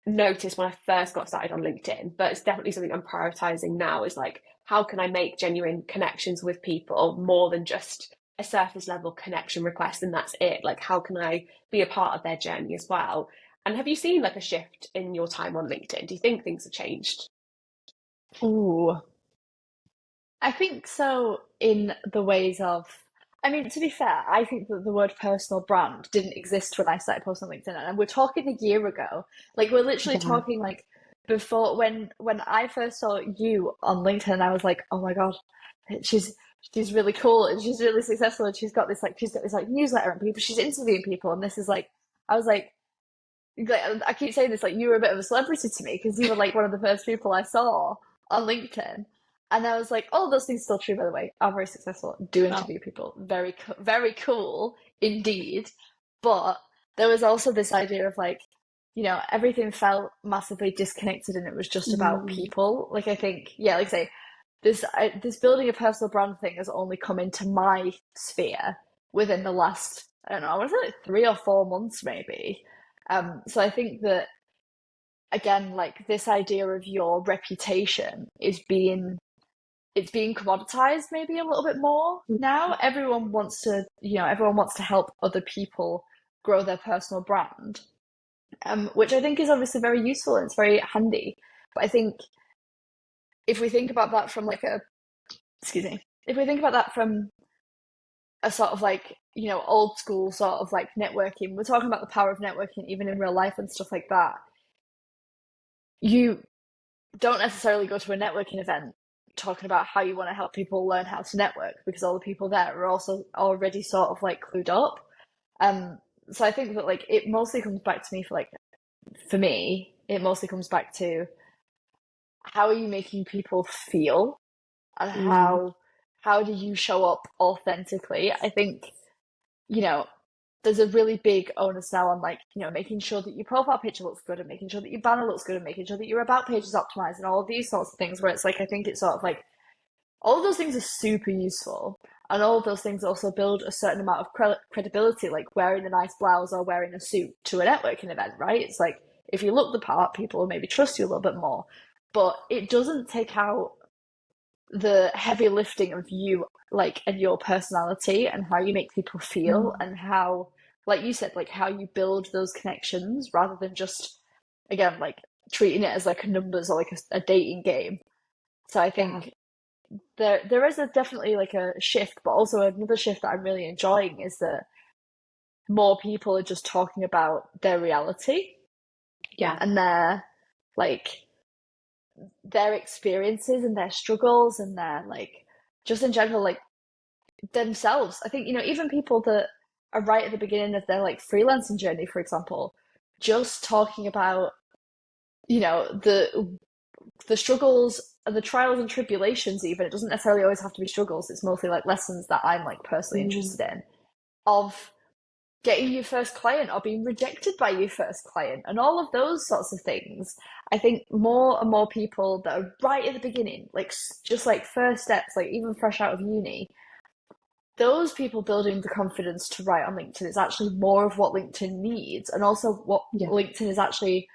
noticed when I first got started on LinkedIn, but it's definitely something I'm prioritizing now, is like, how can I make genuine connections with people more than just a surface level connection request and that's it? Like, how can I be a part of their journey as well? And have you seen like a shift in your time on LinkedIn? Do you think things have changed? Ooh. I think so in the ways of, I mean, to be fair, I think that the word personal brand didn't exist when I started posting on LinkedIn. And we're talking a year ago. Like we're literally Yeah. talking like before when I first saw you on LinkedIn, I was like, oh my God, she's she's really cool and she's really successful and she's got this like newsletter and people she's interviewing people and this is like I was like I keep saying this, like you were a bit of a celebrity to me because you were like one of the first people I saw on LinkedIn, and I was like, all those things still true by the way. I'm very successful, do Oh. interview people, very cool indeed. But there was also this idea of like, everything felt massively disconnected, and it was just about Mm, people. Like I think, yeah, like I say, this building a personal brand thing has only come into my sphere within the last I don't know, I want to say like 3 or 4 months maybe. So I think that again, like this idea of your reputation is being commoditized maybe a little bit more now. Everyone wants to help other people grow their personal brand, which I think is obviously very useful and it's very handy. But I think if we think about that from like a, excuse me, if we think about that from a sort of like, old school sort of like networking, we're talking about the power of networking even in real life and stuff like that. You don't necessarily go to a networking event talking about how you want to help people learn how to network because all the people there are also already sort of like clued up. Um, so I think that like it mostly comes back to me for me, it mostly comes back to how are you making people feel and mm, how do you show up authentically? I think, you know, there's a really big onus now on like, making sure that your profile picture looks good and making sure that your banner looks good and making sure that your about page is optimized and all of these sorts of things where it's like I think it's sort of like all of those things are super useful and all of those things also build a certain amount of credibility, like wearing a nice blouse or wearing a suit to a networking event, right? It's like if you look the part, people will maybe trust you a little bit more, but it doesn't take out the heavy lifting of you, like, and your personality and how you make people feel mm. and how, like you said, like how you build those connections rather than just, again, like treating it as like a numbers or like a dating game. So I Yeah, think there is definitely like a shift, but also another shift that I'm really enjoying is that more people are just talking about their reality yeah, and like their experiences and their struggles and their like just in general like themselves. I think, even people that are right at the beginning of their like freelancing journey, for example, just talking about, the struggles, the trials and tribulations, even. It doesn't necessarily always have to be struggles. It's mostly like lessons that I'm like personally Mm, interested in, of getting your first client or being rejected by your first client and all of those sorts of things. I think more and more people that are right at the beginning, like just like first steps, like even fresh out of uni, those people building the confidence to write on LinkedIn is actually more of what LinkedIn needs, and also what yeah. LinkedIn is actually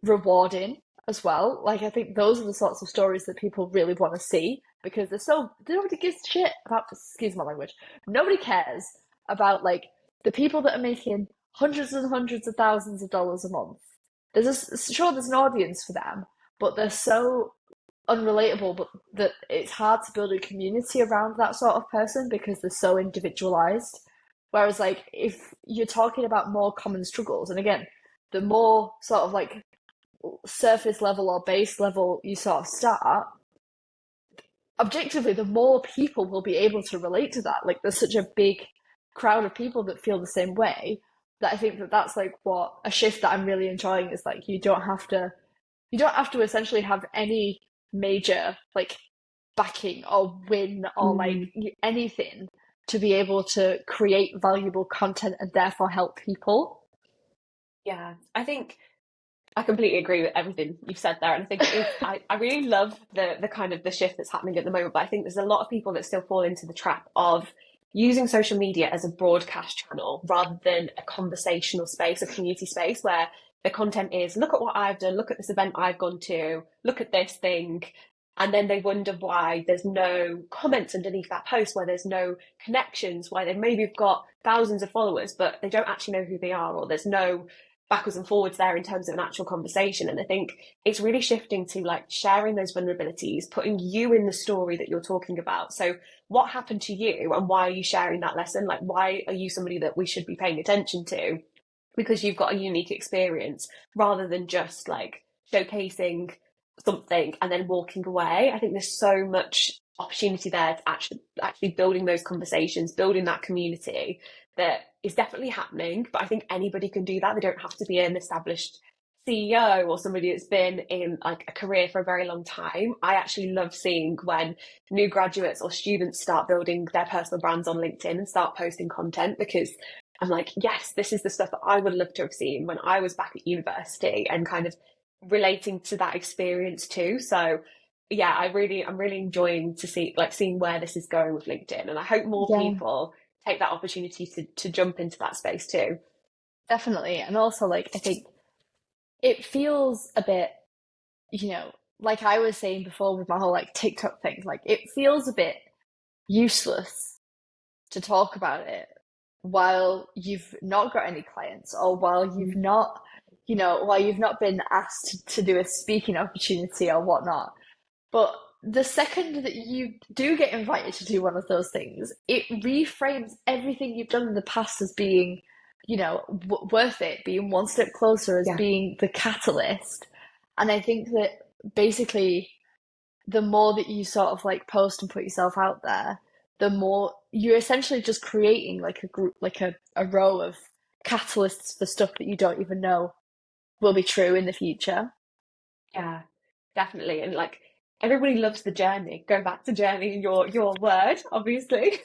rewarding as well. Like, I think those are the sorts of stories that people really want to see, because nobody gives a shit about, excuse my language, nobody cares about like the people that are making hundreds and hundreds of thousands of dollars a month. Sure, there's an audience for them, but they're so unrelatable, but that it's hard to build a community around that sort of person because they're so individualized. Whereas, like, if you're talking about more common struggles, and again, the more sort of like surface level or base level you sort of start, objectively, the more people will be able to relate to that. Like, there's such a big crowd of people that feel the same way, that I think that that's like what a shift that I'm really enjoying is, like, you don't have to essentially have any major like backing or win or like Mm, anything to be able to create valuable content and therefore help people. yeah. I think I completely agree with everything you've said there. And I think it is, I really love the kind of the shift that's happening at the moment. But I think there's a lot of people that still fall into the trap of using social media as a broadcast channel rather than a conversational space, a community space where the content is, look at what I've done, look at this event I've gone to, look at this thing. And then they wonder why there's no comments underneath that post, why there's no connections, why they maybe have got thousands of followers, but they don't actually know who they are, or there's no backwards and forwards there in terms of an actual conversation. And I think it's really shifting to like sharing those vulnerabilities, putting you in the story that you're talking about. So what happened to you and why are you sharing that lesson? Like, why are you somebody that we should be paying attention to? Because you've got a unique experience, rather than just like showcasing something and then walking away. I think there's so much opportunity there to actually building those conversations, building that community that is definitely happening. But I think anybody can do that. They don't have to be an established CEO or somebody that's been in like a career for a very long time. I actually love seeing when new graduates or students start building their personal brands on LinkedIn and start posting content, because I'm like, yes, this is the stuff that I would love to have seen when I was back at university, and kind of relating to that experience too. So yeah, I'm really enjoying to see like seeing where this is going with LinkedIn. And I hope more Yeah, people take that opportunity to jump into that space too. definitely. And also, like, I think it feels a bit, like I was saying before with my whole like TikTok thing, like it feels a bit useless to talk about it while you've not got any clients, or while you've not been asked to do a speaking opportunity or whatnot. But the second that you do get invited to do one of those things, it reframes everything you've done in the past as being, worth it, being one step closer, as Yeah. being the catalyst. And I think that basically, the more that you sort of like post and put yourself out there, the more you're essentially just creating like a group, like a row of catalysts for stuff that you don't even know will be true in the future. Yeah, definitely. And like everybody loves the journey. Going back to journey, your word, obviously.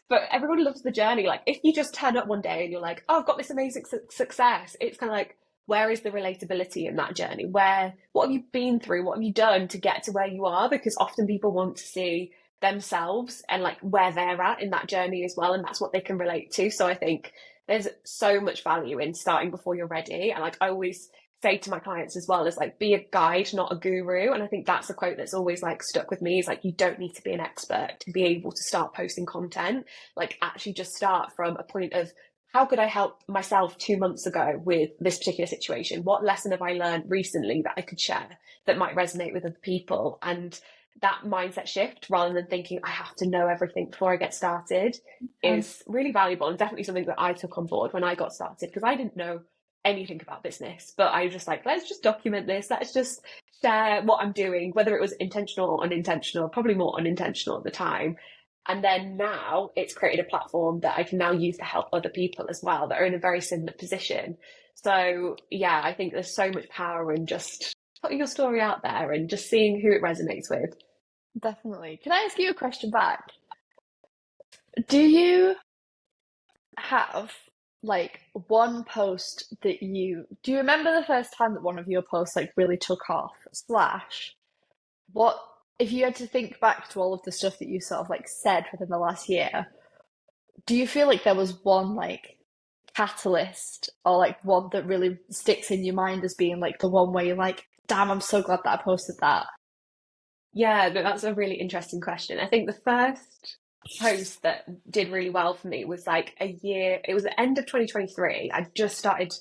But everyone loves the journey. Like if you just turn up one day and you're like, oh, I've got this amazing success, it's kind of like, where is the relatability in that journey? What have you been through? What have you done to get to where you are? Because often people want to see themselves and like where they're at in that journey as well, and that's what they can relate to. So I think there's so much value in starting before you're ready. And like I always say to my clients as well, is like, be a guide, not a guru. And I think that's a quote that's always like stuck with me, is like, you don't need to be an expert to be able to start posting content. Like actually just start from a point of, how could I help myself 2 months ago with this particular situation? What lesson have I learned recently that I could share that might resonate with other people? And that mindset shift, rather than thinking I have to know everything before I get started, Um, is really valuable, and definitely something that I took on board when I got started, because I didn't know anything about business. But I was just like, let's just document this. Let's just share what I'm doing, whether it was intentional or unintentional, probably more unintentional at the time. And then now it's created a platform that I can now use to help other people as well that are in a very similar position. So yeah, I think there's so much power in just putting your story out there and just seeing who it resonates with. Definitely. Can I ask you a question back? Do you have like one post that do you remember the first time that one of your posts like really took off? Slash, what if you had to think back to all of the stuff that you sort of like said within the last year, do you feel like there was one like catalyst or like one that really sticks in your mind as being like the one where you're like, damn, I'm so glad that I posted that? Yeah, that's a really interesting question. I think the first post that did really well for me was like a year, it was the end of 2023. I just started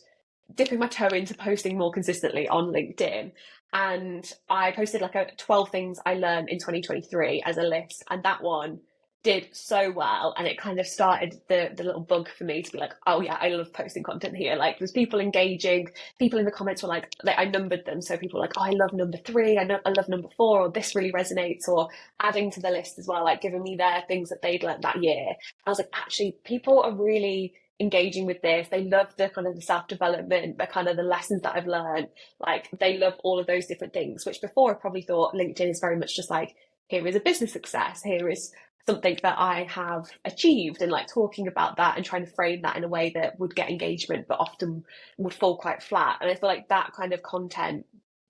dipping my toe into posting more consistently on LinkedIn. And I posted like a 12 things I learned in 2023 as a list. And that one did so well. And it kind of started the little bug for me to be like, oh yeah, I love posting content here. Like there's people engaging, people in the comments were like I numbered them. So people were like, oh, I love number 3. I love number 4, or this really resonates, or adding to the list as well, like giving me their things that they'd learned that year. I was like, actually, people are really engaging with this. They love the kind of the self-development, the kind of the lessons that I've learned. Like they love all of those different things, which before I probably thought LinkedIn is very much just like, here is a business success, here is something that I have achieved, and like talking about that and trying to frame that in a way that would get engagement but often would fall quite flat. And I feel like that kind of content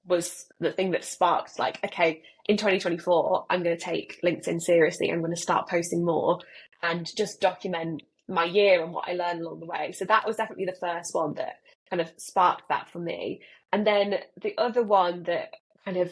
was the thing that sparked like, okay, in 2024 I'm going to take LinkedIn seriously. I'm going to start posting more and just document my year and what I learned along the way. So that was definitely the first one that kind of sparked that for me. And then the other one that kind of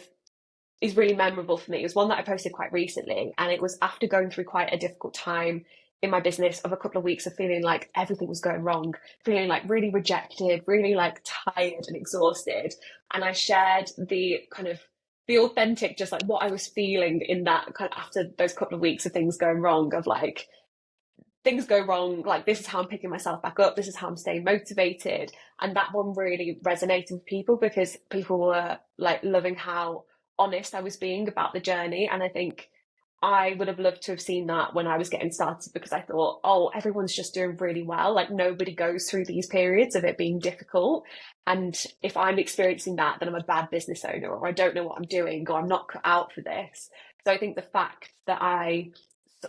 is really memorable for me was one that I posted quite recently. And it was after going through quite a difficult time in my business of a couple of weeks of feeling like everything was going wrong, feeling like really rejected, really like tired and exhausted. And I shared the kind of the authentic, just like what I was feeling in that kind of after those couple of weeks of things going wrong, of like things go wrong, like this is how I'm picking myself back up, this is how I'm staying motivated. And that one really resonated with people because people were like loving how honest I was being about the journey. And I think I would have loved to have seen that when I was getting started, because I thought, oh, everyone's just doing really well, like nobody goes through these periods of it being difficult. And if I'm experiencing that, then I'm a bad business owner, or I don't know what I'm doing, or I'm not cut out for this. So I think the fact that I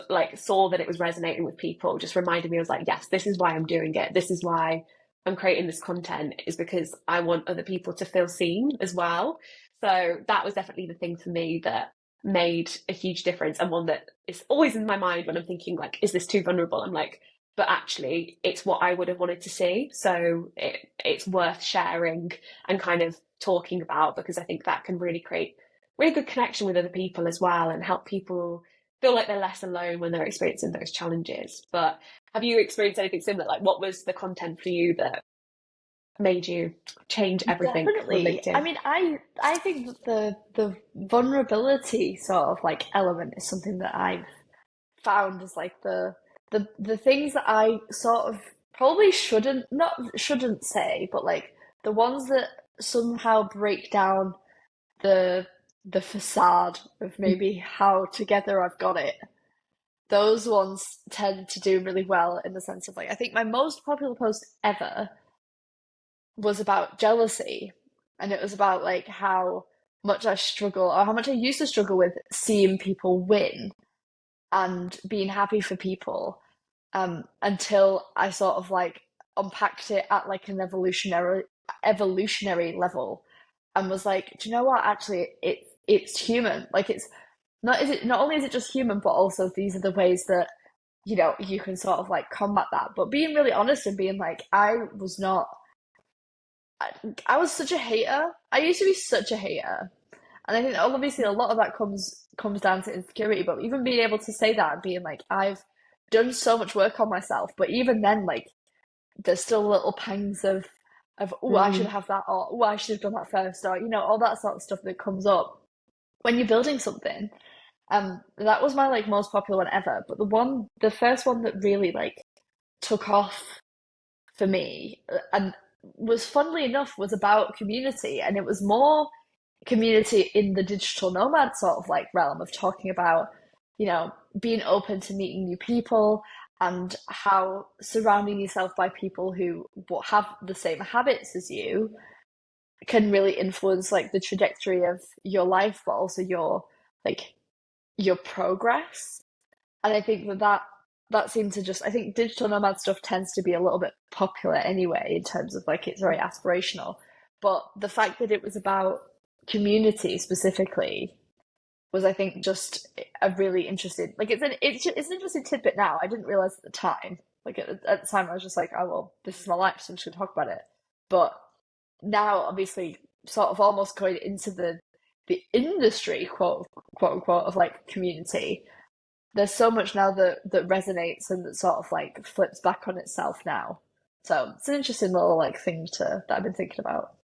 like saw that it was resonating with people just reminded me. I was like, yes, this is why I'm doing it, this is why I'm creating this content, is because I want other people to feel seen as well. So that was definitely the thing for me that made a huge difference, and one that is always in my mind when I'm thinking like, is this too vulnerable? I'm like, but actually it's what I would have wanted to see. So it's worth sharing and kind of talking about, because I think that can really create really good connection with other people as well, and help people feel like they're less alone when they're experiencing those challenges. But have you experienced anything similar? Like, what was the content for you that made you change everything with Definitely. I LinkedIn? mean, I think that the vulnerability sort of like element is something that I've found as like the things that I sort of probably shouldn't say, but like the ones that somehow break down the the facade of maybe how together I've got it. Those ones tend to do really well in the sense of like I think my most popular post ever was about jealousy, and it was about like how much I struggle or how much I used to struggle with seeing people win and being happy for people, until I sort of like unpacked it at like an evolutionary level and was like, do you know what? Actually, it's human. Like it's not is it not only is it just human, but also these are the ways that you can sort of like combat that. But being really honest and being like, I was such a hater. I used to be such a hater. And I think obviously a lot of that comes down to insecurity, but even being able to say that and being like, I've done so much work on myself, but even then, like, there's still little pangs of oh, I should Mm. have that, or oh, I should have done that first, or all that sort of stuff that comes up when you're building something. That was my like most popular one ever. But the first one that really like took off for me, and was funnily enough was about community, and it was more community in the digital nomad sort of like realm of talking about, you know, being open to meeting new people and how surrounding yourself by people who have the same habits as you can really influence like the trajectory of your life, but also like your progress. And I think that seemed to just, I think digital nomad stuff tends to be a little bit popular anyway in terms of like it's very aspirational. But the fact that it was about community specifically was, I think, just a really interesting, like it's an interesting tidbit now. I didn't realize at the time. Like at the time, I was just like, oh well, this is my life, so I'm just gonna talk about it. But now, obviously, sort of almost going into the industry, quote unquote, of like community. There's so much now that resonates and that sort of like flips back on itself now. So it's an interesting little like thing that I've been thinking about.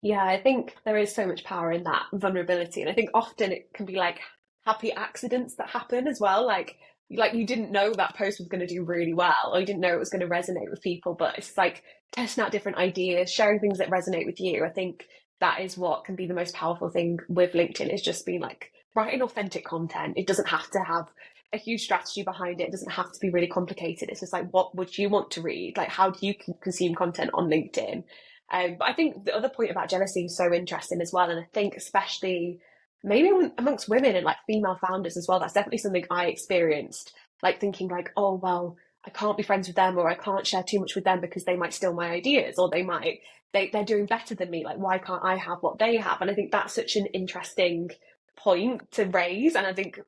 Yeah, I think there is so much power in that vulnerability. And I think often it can be like happy accidents that happen as well. Like you didn't know that post was going to do really well, or you didn't know it was going to resonate with people, but it's like testing out different ideas, sharing things that resonate with you. I think that is what can be the most powerful thing with LinkedIn, is just being like writing authentic content. It doesn't have to have a huge strategy behind it. It doesn't have to be really complicated. It's just like, what would you want to read? Like, how do you consume content on LinkedIn? But I think the other point about jealousy is so interesting as well. And I think especially maybe amongst women and like female founders as well, that's definitely something I experienced. Like thinking like, oh, well, I can't be friends with them, or I can't share too much with them because they might steal my ideas, or they're doing better than me. Like, why can't I have what they have? And I think that's such an interesting point to raise. And I think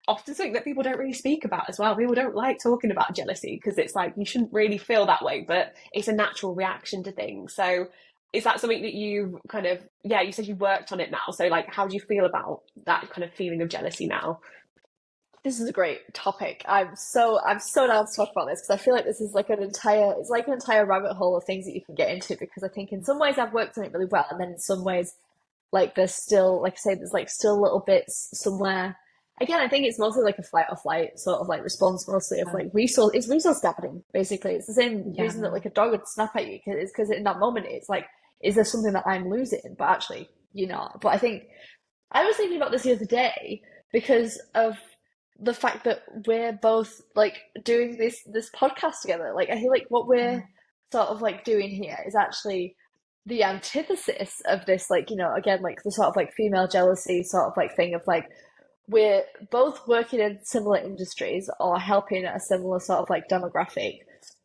often something that people don't really speak about as well. People don't like talking about jealousy because it's like you shouldn't really feel that way, but it's a natural reaction to things. So is that something that you kind of, yeah, you said you worked on it now. So like, how do you feel about that kind of feeling of jealousy now? This is a great topic. I'm so down to talk about this because I feel like this is like an entire rabbit hole of things that you can get into, because I think in some ways I've worked on it really well, and then in some ways like there's still, like I say, there's like still little bits somewhere. Again, I think it's mostly like a fight or flight sort of like response, mostly of like resource scavenging. Basically, it's the same Yeah. reason that like a dog would snap at you, because in that moment it's like, is there something that I'm losing? But actually, you're not. But I think I was thinking about this the other day because of the fact that we're both like doing this podcast together. Like I feel like what we're sort of like doing here is actually the antithesis of this, like, again, like the sort of like female jealousy sort of like thing of like we're both working in similar industries or helping a similar sort of like demographic.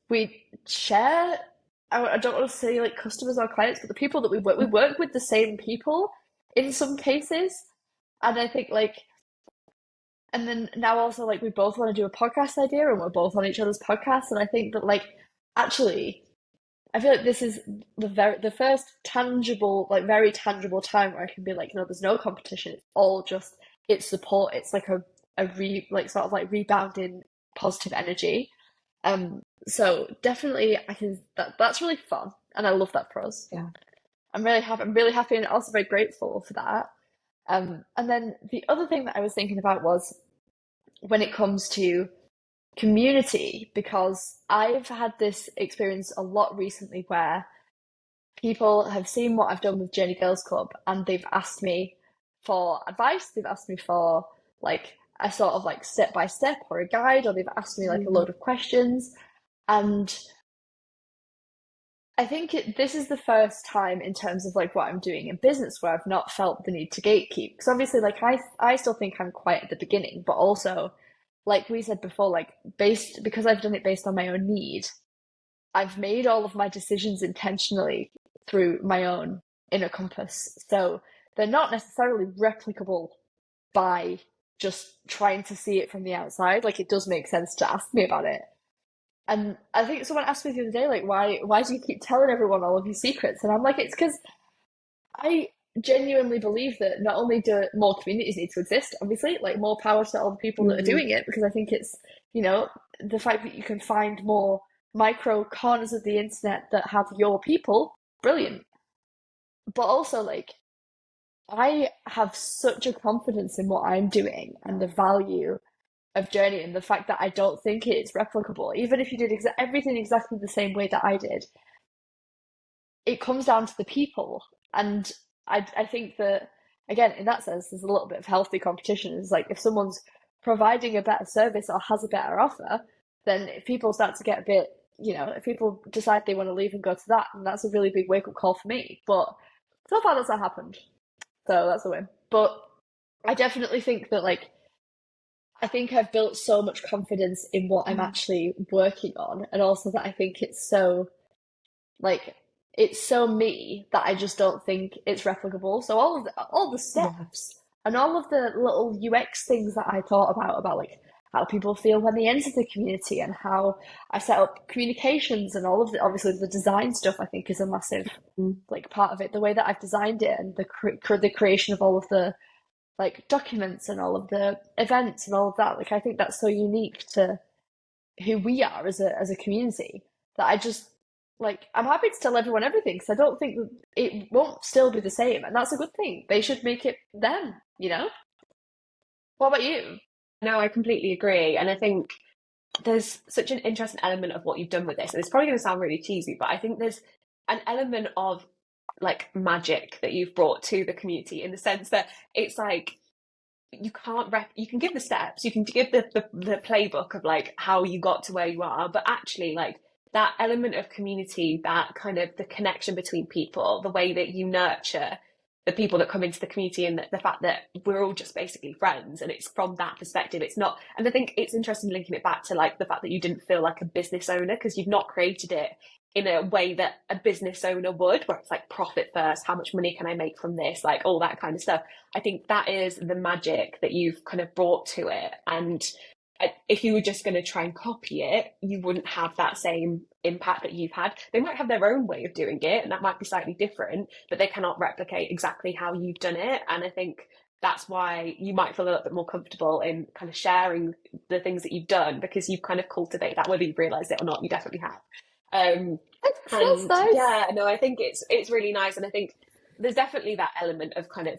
We share, I don't want to say like customers or clients, but the people that we work with the same people in some cases. And I think like, and then now also like we both want to do a podcast idea and we're both on each other's podcasts. And I think that like actually I feel like this is the first tangible, like very tangible time where I can be like, no, there's no competition. It's all just it's support. It's like like sort of like rebounding positive energy. So definitely I can that's really fun, and I love that for us. Yeah. I'm really happy and also very grateful for that. And then the other thing that I was thinking about was when it comes to community, because I've had this experience a lot recently where people have seen what I've done with Journee Girls Club and they've asked me for advice, they've asked me for like a sort of like step by step or a guide, or they've asked me like a load of questions. And I think this is the first time in terms of like what I'm doing in business where I've not felt the need to gatekeep. Because obviously, like I still think I'm quite at the beginning, but also, like we said before, like because I've done it based on my own need, I've made all of my decisions intentionally through my own inner compass. So they're not necessarily replicable by just trying to see it from the outside. Like it does make sense to ask me about it. And I think someone asked me the other day, like, why do you keep telling everyone all of your secrets? And I'm like, it's because I genuinely believe that not only do more communities need to exist, obviously, like more power to all the people that are Mm-hmm. doing it, because I think it's, the fact that you can find more micro corners of the internet that have your people, brilliant. But also, like, I have such a confidence in what I'm doing and the value of Journey and the fact that I don't think it's replicable. Even if you did everything exactly the same way that I did, it comes down to the people. And I think that, again, in that sense, there's a little bit of healthy competition. It's like if someone's providing a better service or has a better offer, then if people start to get a bit, if people decide they want to leave and go to that, and that's a really big wake up call for me. But so far that's not happened. So that's a win. But I definitely think that I think I've built so much confidence in what I'm actually working on, and also that I think like it's so me that I just don't think it's replicable. So all the Yeah. steps and all of the little UX things that I thought about like how people feel when they enter the community and how I set up communications and all of the obviously the design stuff I think is a massive Mm. part of it. The way that I've designed it and the creation of all of the documents and all of the events and all of that. Like I think that's so unique to who we are as a community that I just I'm happy to tell everyone everything because I don't think it won't still be the same, and that's a good thing. They should make it them, you know. What about you? No, I completely agree. And I think there's such an interesting element of what you've done with this. And it's probably going to sound really cheesy, but I think there's an element of like magic that you've brought to the community in the sense that it's like you can give the steps, you can give the playbook of like how you got to where you are, but actually like that element of community, that kind of the connection between people, the way that you nurture the people that come into the community, and the fact that we're all just basically friends, and it's from that perspective. It's not, and I think it's interesting linking it back to like the fact that you didn't feel like a business owner because you've not created it in a way that a business owner would, where it's like profit first, how much money can I make from this, like all that kind of stuff. I think that is the magic that you've kind of brought to it. And if you were just going to try and copy it, you wouldn't have that same impact that you've had. They might have their own way of doing it, and that might be slightly different, but they cannot replicate exactly how you've done it. And I think that's why you might feel a little bit more comfortable in kind of sharing the things that you've done, because you've kind of cultivated that, whether you've realised it or not, you definitely have. That's And nice. yeah, no, I think it's really nice, and I think there's definitely that element of kind of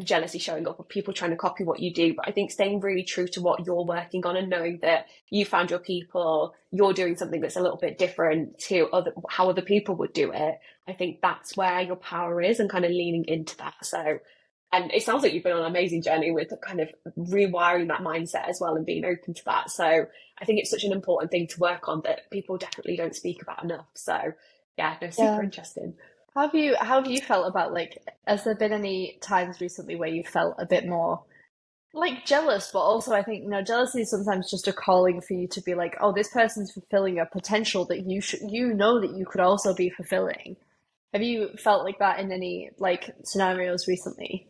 jealousy showing up of people trying to copy what you do, but I think staying really true to what you're working on and knowing that you found your people, you're doing something that's a little bit different to how other people would do it. I think that's where your power is, and kind of leaning into that. So, and it sounds like you've been on an amazing journey with kind of rewiring that mindset as well and being open to that. So I think it's such an important thing to work on that people definitely don't speak about enough. So yeah, no, super Yeah. interesting. How have you felt about has there been any times recently where you felt a bit more jealous, but also I think, jealousy is sometimes just a calling for you to be like, oh, this person's fulfilling a potential that you know that you could also be fulfilling. Have you felt like that in any scenarios recently?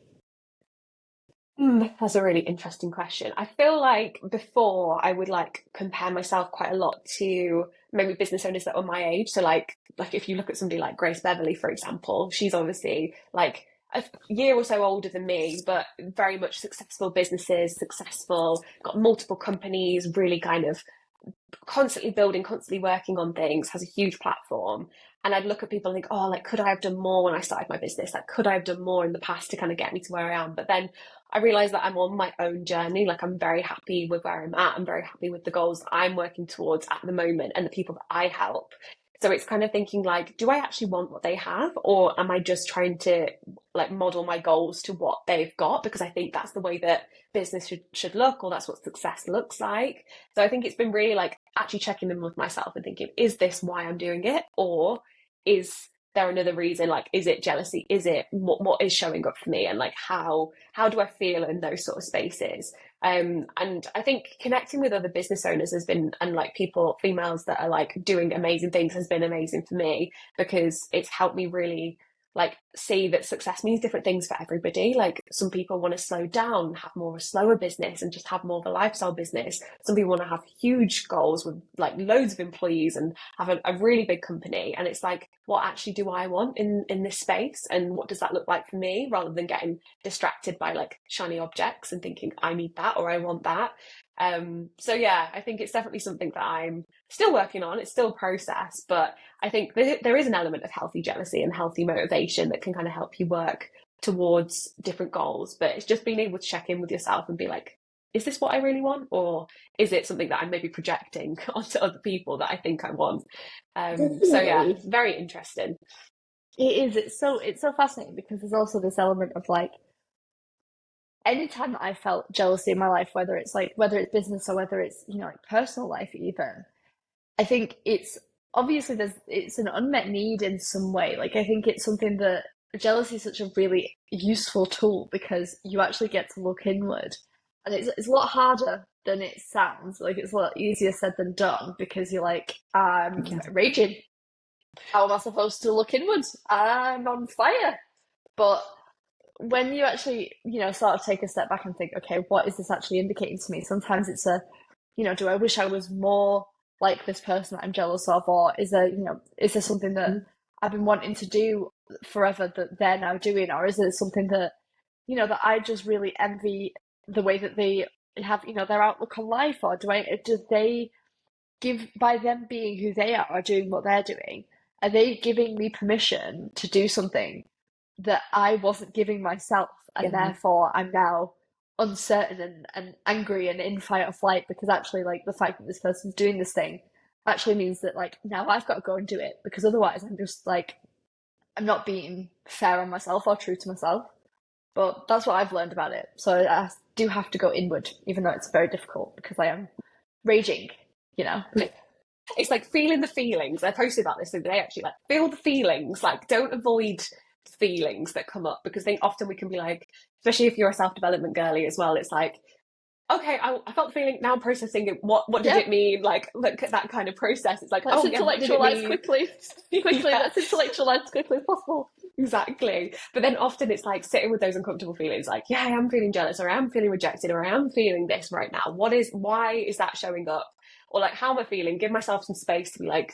That's a really interesting question. I feel like before I would like compare myself quite a lot to maybe business owners that were my age. So like if you look at somebody like Grace Beverly, for example, she's obviously like a year or so older than me, but very much successful businesses, successful, got multiple companies, really kind of constantly building, constantly working on things, has a huge platform. And I'd look at people and think, oh, like, could I have done more when I started my business? Like, could I have done more in the past to kind of get me to where I am? But then I realized that I'm on my own journey. Like, I'm very happy with where I'm at. I'm very happy with the goals that I'm working towards at the moment and the people that I help. So it's kind of thinking like, do I actually want what they have? Or am I just trying to like model my goals to what they've got? Because I think that's the way that business should look, or that's what success looks like. So I think it's been really like actually checking in with myself and thinking, is this why I'm doing it? Or is there another reason? Like, is it jealousy? Is it what is showing up for me? And like how do I feel in those sort of spaces? And I think connecting with other business owners has been, and like people, females that are like doing amazing things, has been amazing for me, because it's helped me really like see that success means different things for everybody. Like some people want to slow down, have more of a slower business and just have more of a lifestyle business. Some people want to have huge goals with like loads of employees and have a really big company. And it's like, what actually do I want in this space? And what does that look like for me, rather than getting distracted by like shiny objects and thinking I need that or I want that. So yeah, I think it's definitely something that I'm still working on. It's still a process, but I think there is an element of healthy jealousy and healthy motivation that can kind of help you work towards different goals. But it's just being able to check in with yourself and be like, is this what I really want? Or is it something that I'm maybe projecting onto other people that I think I want? So yeah, Definitely. very interesting. It is. It's so fascinating because there's also this element of anytime that I felt jealousy in my life, whether it's business or whether it's, like personal life even, I think it's obviously it's an unmet need in some way. Like I think it's something that jealousy is such a really useful tool because you actually get to look inward. And it's a lot harder than it sounds. Like it's a lot easier said than done because you're like, I'm Yeah. raging. How am I supposed to look inwards? I'm on fire. But when you actually, sort of take a step back and think, okay, what is this actually indicating to me? Sometimes it's do I wish I was more like this person that I'm jealous of, or is there something that Mhm. I've been wanting to do forever that they're now doing, or is it something that, that I just really envy the way that they have, their outlook on life, or do they give by them being who they are or doing what they're doing, are they giving me permission to do something that I wasn't giving myself, and Yeah. therefore I'm now uncertain and angry and in fight or flight because actually like the fact that this person's doing this thing actually means that like now I've got to go and do it because otherwise I'm just like I'm not being fair on myself or true to myself. But that's what I've learned about it. So I do have to go inward, even though it's very difficult because I am raging, you know. It's like feeling the feelings. I posted about this the other day actually. Like, feel the feelings. Like, don't avoid feelings that come up because I think often we can be like, especially if you're a self development girly as well. It's like, okay, I felt the feeling. Now I'm processing it. What did Yeah, it mean? Like, look at that kind of process. It's like, let's oh yeah, what did it intellectualize mean? quickly. Quickly, Yeah. let's intellectualize as quickly as possible. Exactly. But then often it's like sitting with those uncomfortable feelings, like, yeah, I am feeling jealous, or I am feeling rejected, or I am feeling this right now. Why is that showing up? Or like, how am I feeling? Give myself some space to be like,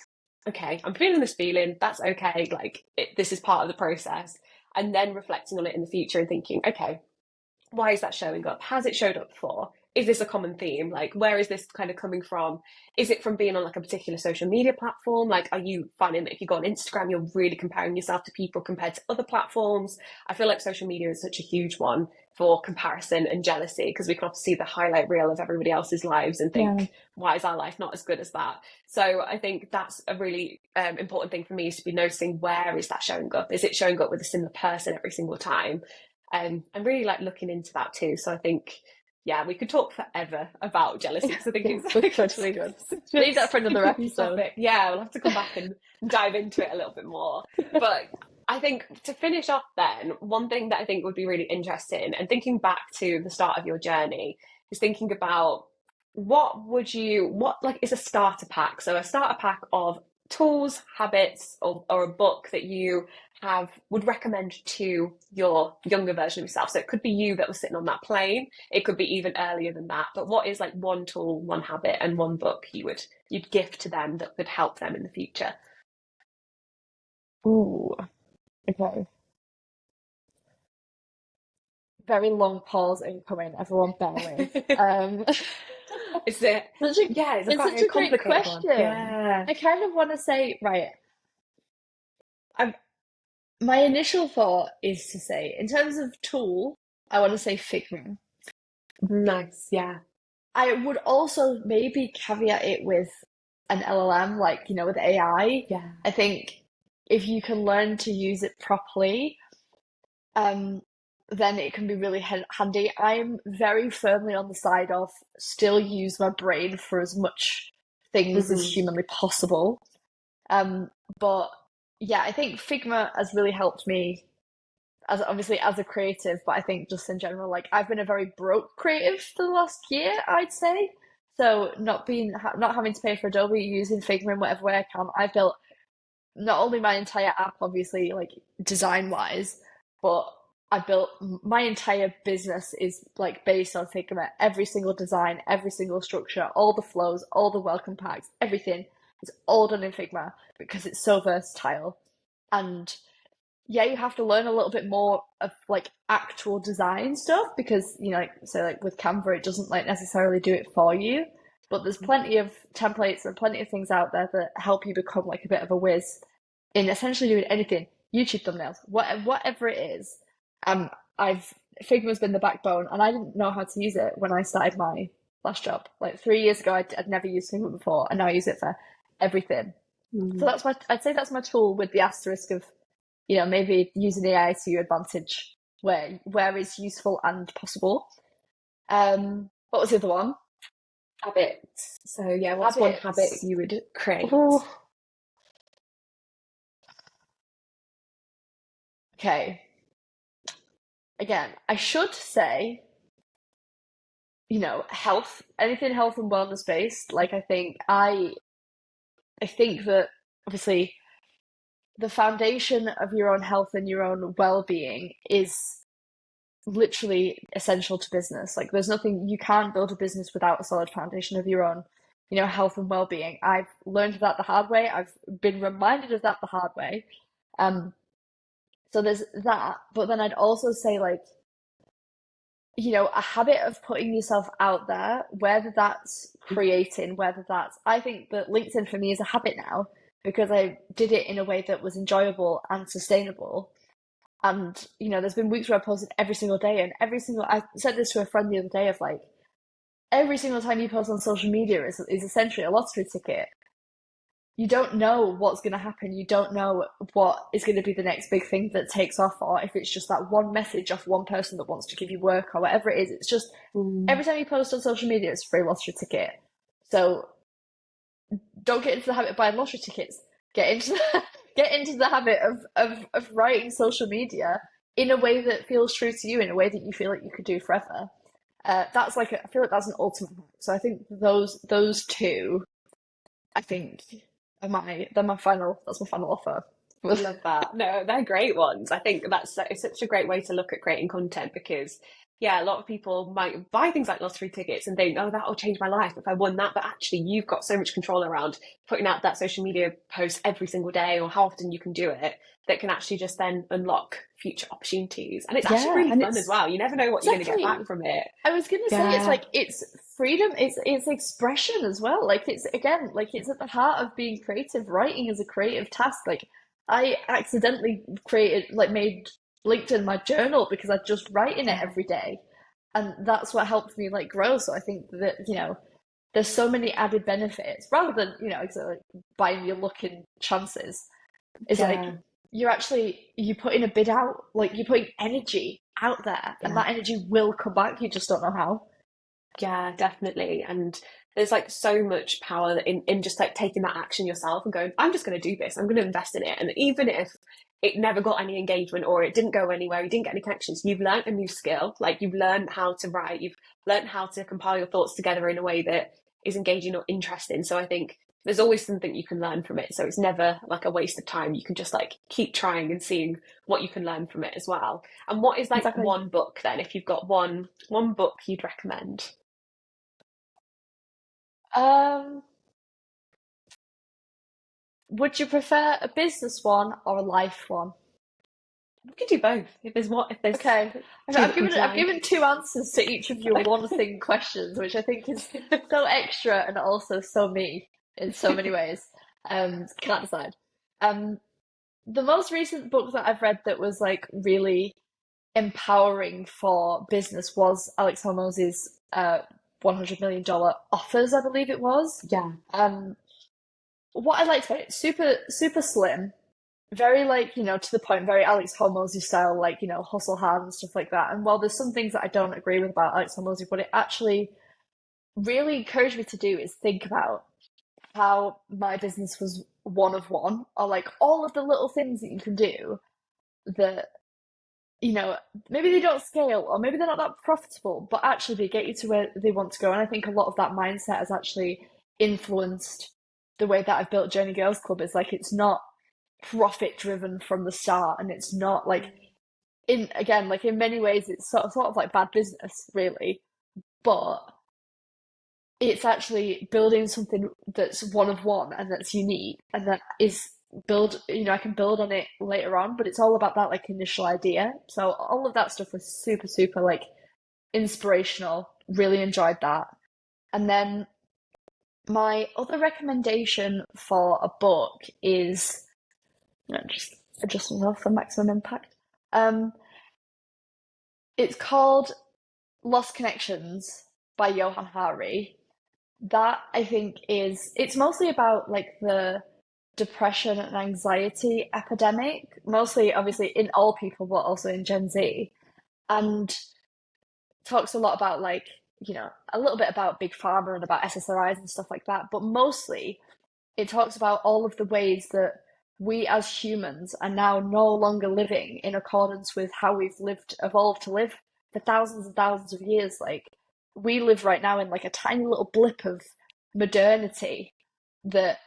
okay, I'm feeling this feeling. That's okay. Like, this is part of the process. And then reflecting on it in the future and thinking, okay, why is that showing up? Has it showed up before? Is this a common theme? Like, where is this kind of coming from? Is it from being on like a particular social media platform? Like, are you finding that if you go on Instagram, you're really comparing yourself to people compared to other platforms? I feel like social media is such a huge one for comparison and jealousy because we can often see the highlight reel of everybody else's lives and Yeah. think, why is our life not as good as that? So I think that's a really important thing for me is to be noticing where is that showing up? Is it showing up with a similar person every single time? I'm really like looking into that too. So I think, yeah, we could talk forever about jealousy because I think Yeah, it's we like could, we could. Leave that for such another a huge episode. topic. Yeah, we'll have to come back and dive into it a little bit more. But I think to finish off, then one thing that I think would be really interesting, and thinking back to the start of your journey, is thinking about what like is a starter pack. So a starter pack of tools, habits, or a book that you would recommend to your younger version of yourself. So it could be you that was sitting on that plane. It could be even earlier than that. But what is like one tool, one habit, and one book you'd gift to them that could help them in the future? Ooh, okay. Very long pause incoming. Everyone bear with. Is it? Such a, Yeah, it's it's quite such a a great complicated one. question. Yeah. I kind of want to say, right, I'm, my initial thought is to say, in terms of tool, I want to say Figma. Nice. Yeah. I would also maybe caveat it with an LLM, like, with AI. Yeah. I think if you can learn to use it properly, um, then it can be really handy. I'm very firmly on the side of still use my brain for as much things as Hmm. humanly possible. Um, but yeah, I think Figma has really helped me as obviously as a creative, but I think just in general, like I've been a very broke creative for the last year, I'd say. So not having to pay for Adobe, using Figma in whatever way I can, I've built not only my entire app, obviously, like design wise, but I built my entire business is like based on Figma. Every single design, every single structure, all the flows, all the welcome packs, everything is all done in Figma because it's so versatile. And yeah, you have to learn a little bit more of like actual design stuff because like so like with Canva, it doesn't like necessarily do it for you. But there's plenty of templates and plenty of things out there that help you become like a bit of a whiz in essentially doing anything. YouTube thumbnails, whatever it is. Um, I've Figma's been the backbone, and I didn't know how to use it when I started my last job. Like 3 years ago, I'd never used Figma before, and now I use it for everything. So I'd say that's my tool with the asterisk of maybe using AI to your advantage where is useful and possible. What was the other one? Habits. So yeah, what's one habit Habits. you would create? Oh, okay. Again, I should say, health, anything health and wellness based. Like I think that obviously the foundation of your own health and your own well-being is literally essential to business. Like there's nothing, you can't build a business without a solid foundation of your own, health and well-being. I've learned that the hard way. I've been reminded of that the hard way. Um, so there's that, but then I'd also say like, a habit of putting yourself out there, whether that's creating, whether that's, I think that LinkedIn for me is a habit now because I did it in a way that was enjoyable and sustainable. And, there's been weeks where I posted every single day and I said this to a friend the other day of like, every single time you post on social media is essentially a lottery ticket. You don't know what's going to happen. You don't know what is going to be the next big thing that takes off, or if it's just that one message off one person that wants to give you work or whatever it is. It's just Mm. every time you post on social media, it's a free lottery ticket. So don't get into the habit of buying lottery tickets. Get into the habit of writing social media in a way that feels true to you, in a way that you feel like you could do forever. That's like I feel like that's an ultimate hack. So I think those two, I think, that's my final offer. I love that. No, they're great ones. I think it's such a great way to look at creating content because, yeah, a lot of people might buy things like lottery tickets and think, oh, that'll change my life if I won that. But actually, you've got so much control around putting out that social media post every single day or how often you can do it that can actually just then unlock future opportunities. And it's actually Yeah, really and fun as it's well. You never know what you're going to get back exactly. from it. I was gonna say it's Yeah. like it's freedom, it's expression as well. Like it's again, like it's at the heart of being creative. Writing is a creative task. Like I accidentally made LinkedIn my journal because I just write in it Yeah. every day. And that's what helped me like grow. So I think that, there's so many added benefits rather than, like buying your luck in chances. Is like Yeah. you put in a bid out, like you're putting energy out there and Yeah. that energy will come back. You just don't know how. Yeah, definitely. And there's like so much power in just like taking that action yourself and going, I'm just going to do this. I'm going to invest in it. And even if it never got any engagement or it didn't go anywhere, you didn't get any connections, you've learned a new skill. Like you've learned how to write, you've learned how to compile your thoughts together in a way that is engaging or interesting. So I think there's always something you can learn from it. So it's never like a waste of time. You can just like keep trying and seeing what you can learn from it as well. And what is like Exactly. one book then, if you've got one book you'd recommend? Um, would you prefer a business one or a life one? We can do both. If there's Okay, two that come to I've mind. given two answers to each of your one thing questions, which I think is so extra and also so me in so many ways. Can't decide. Um, the most recent book that I've read that was like really empowering for business was Alex Hormozzi's $100 million offers, I believe it was. Yeah. Um, what I liked about it, super super slim, very like to the point, very Alex Hormozzi style, like hustle hard and stuff like that. And while there's some things that I don't agree with about Alex Hormozzi, what it actually really encouraged me to do is think about how my business was one of one, or like all of the little things that you can do that you know, maybe they don't scale or maybe they're not that profitable, but actually they get you to where they want to go. And I think a lot of that mindset has actually influenced the way that I've built Journee Girls Club. Is like it's not profit driven from the start, and it's not like in many ways it's sort of like bad business, really. But it's actually building something that's one of one and that's unique and that is I can build on it later on, but it's all about that like initial idea. So all of that stuff was super super like inspirational. Really enjoyed that. And then my other recommendation for a book is, just adjust myself for maximum impact. um it's called Lost Connections by Johann Hari. That I think it's mostly about like the depression and anxiety epidemic, mostly obviously in all people, but also in Gen Z. and talks a lot about like, a little bit about big pharma and about SSRIs and stuff like that, but mostly it talks about all of the ways that we as humans are now no longer living in accordance with how we've evolved to live for thousands and thousands of years. Like, we live right now in like a tiny little blip of modernity that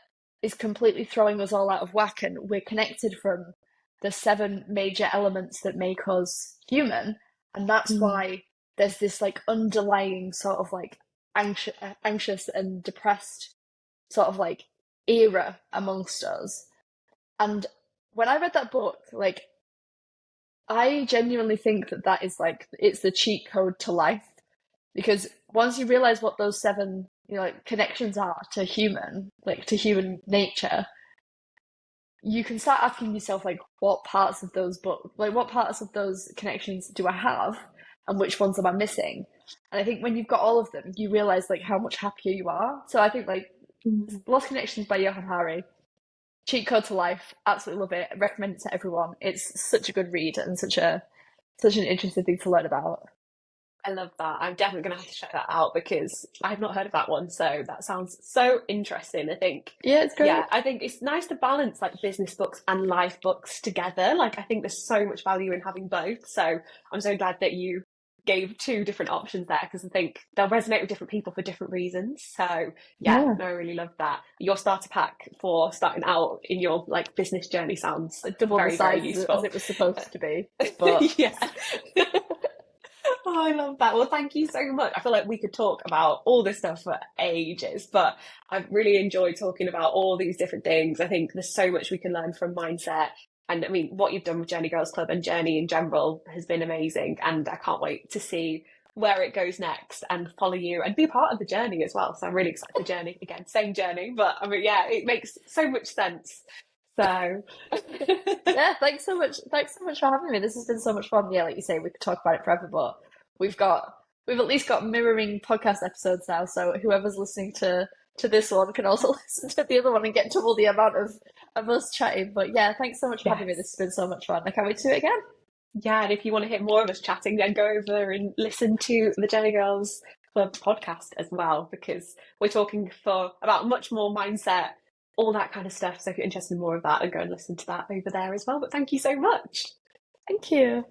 is completely throwing us all out of whack, and we're connected from the seven major elements that make us human, and that's Mm. why there's this like underlying sort of like anxious and depressed sort of like era amongst us. And when I read that book, like, I genuinely think that that is like it's the cheat code to life, because once you realize what those seven, like, connections are to human nature, you can start asking yourself like, what parts of those what parts of those connections do I have, and which ones am I missing? And I think when you've got all of them, you realize like how much happier you are. So I think like Mm. Lost Connections by Johan Hari, cheat code to life. Absolutely love it. I recommend it to everyone. It's such a good read and such an interesting thing to learn about. I love that. I'm definitely going to have to check that out because I've not heard of that one. So that sounds so interesting. I think, Yeah, it's great. yeah, I think it's nice to balance like business books and life books together. Like, I think there's so much value in having both. So I'm so glad that you gave two different options there because I think they'll resonate with different people for different reasons. So yeah, Yeah, no, I really love that. Your starter pack for starting out in your like business journey sounds like double the very, very size as useful. it was supposed to be. But Yeah. Oh, I love that. Well, thank you so much. I feel like we could talk about all this stuff for ages, but I've really enjoyed talking about all these different things. I think there's so much we can learn from mindset. And I mean, what you've done with Journee Girls Club and Journey in general has been amazing. And I can't wait to see where it goes next and follow you and be a part of the journey as well. So I'm really excited for Journey. Again, same journey, but I mean, yeah, it makes so much sense. So, yeah, thanks so much. Thanks so much for having me. This has been so much fun. Yeah, like you say, we could talk about it forever, but we've got we've at least got mirroring podcast episodes now, so whoever's listening to this one can also listen to the other one and get double the amount of us chatting. But yeah, thanks so much for having me. This yes. has been so much fun. I can't wait to do it again. Yeah, and if you want to hear more of us chatting, then go over and listen to the Journee Girls Club podcast as well, because we're talking for about much more mindset, all that kind of stuff. So if you're interested in more of that, then go and listen to that over there as well. But thank you so much. Thank you.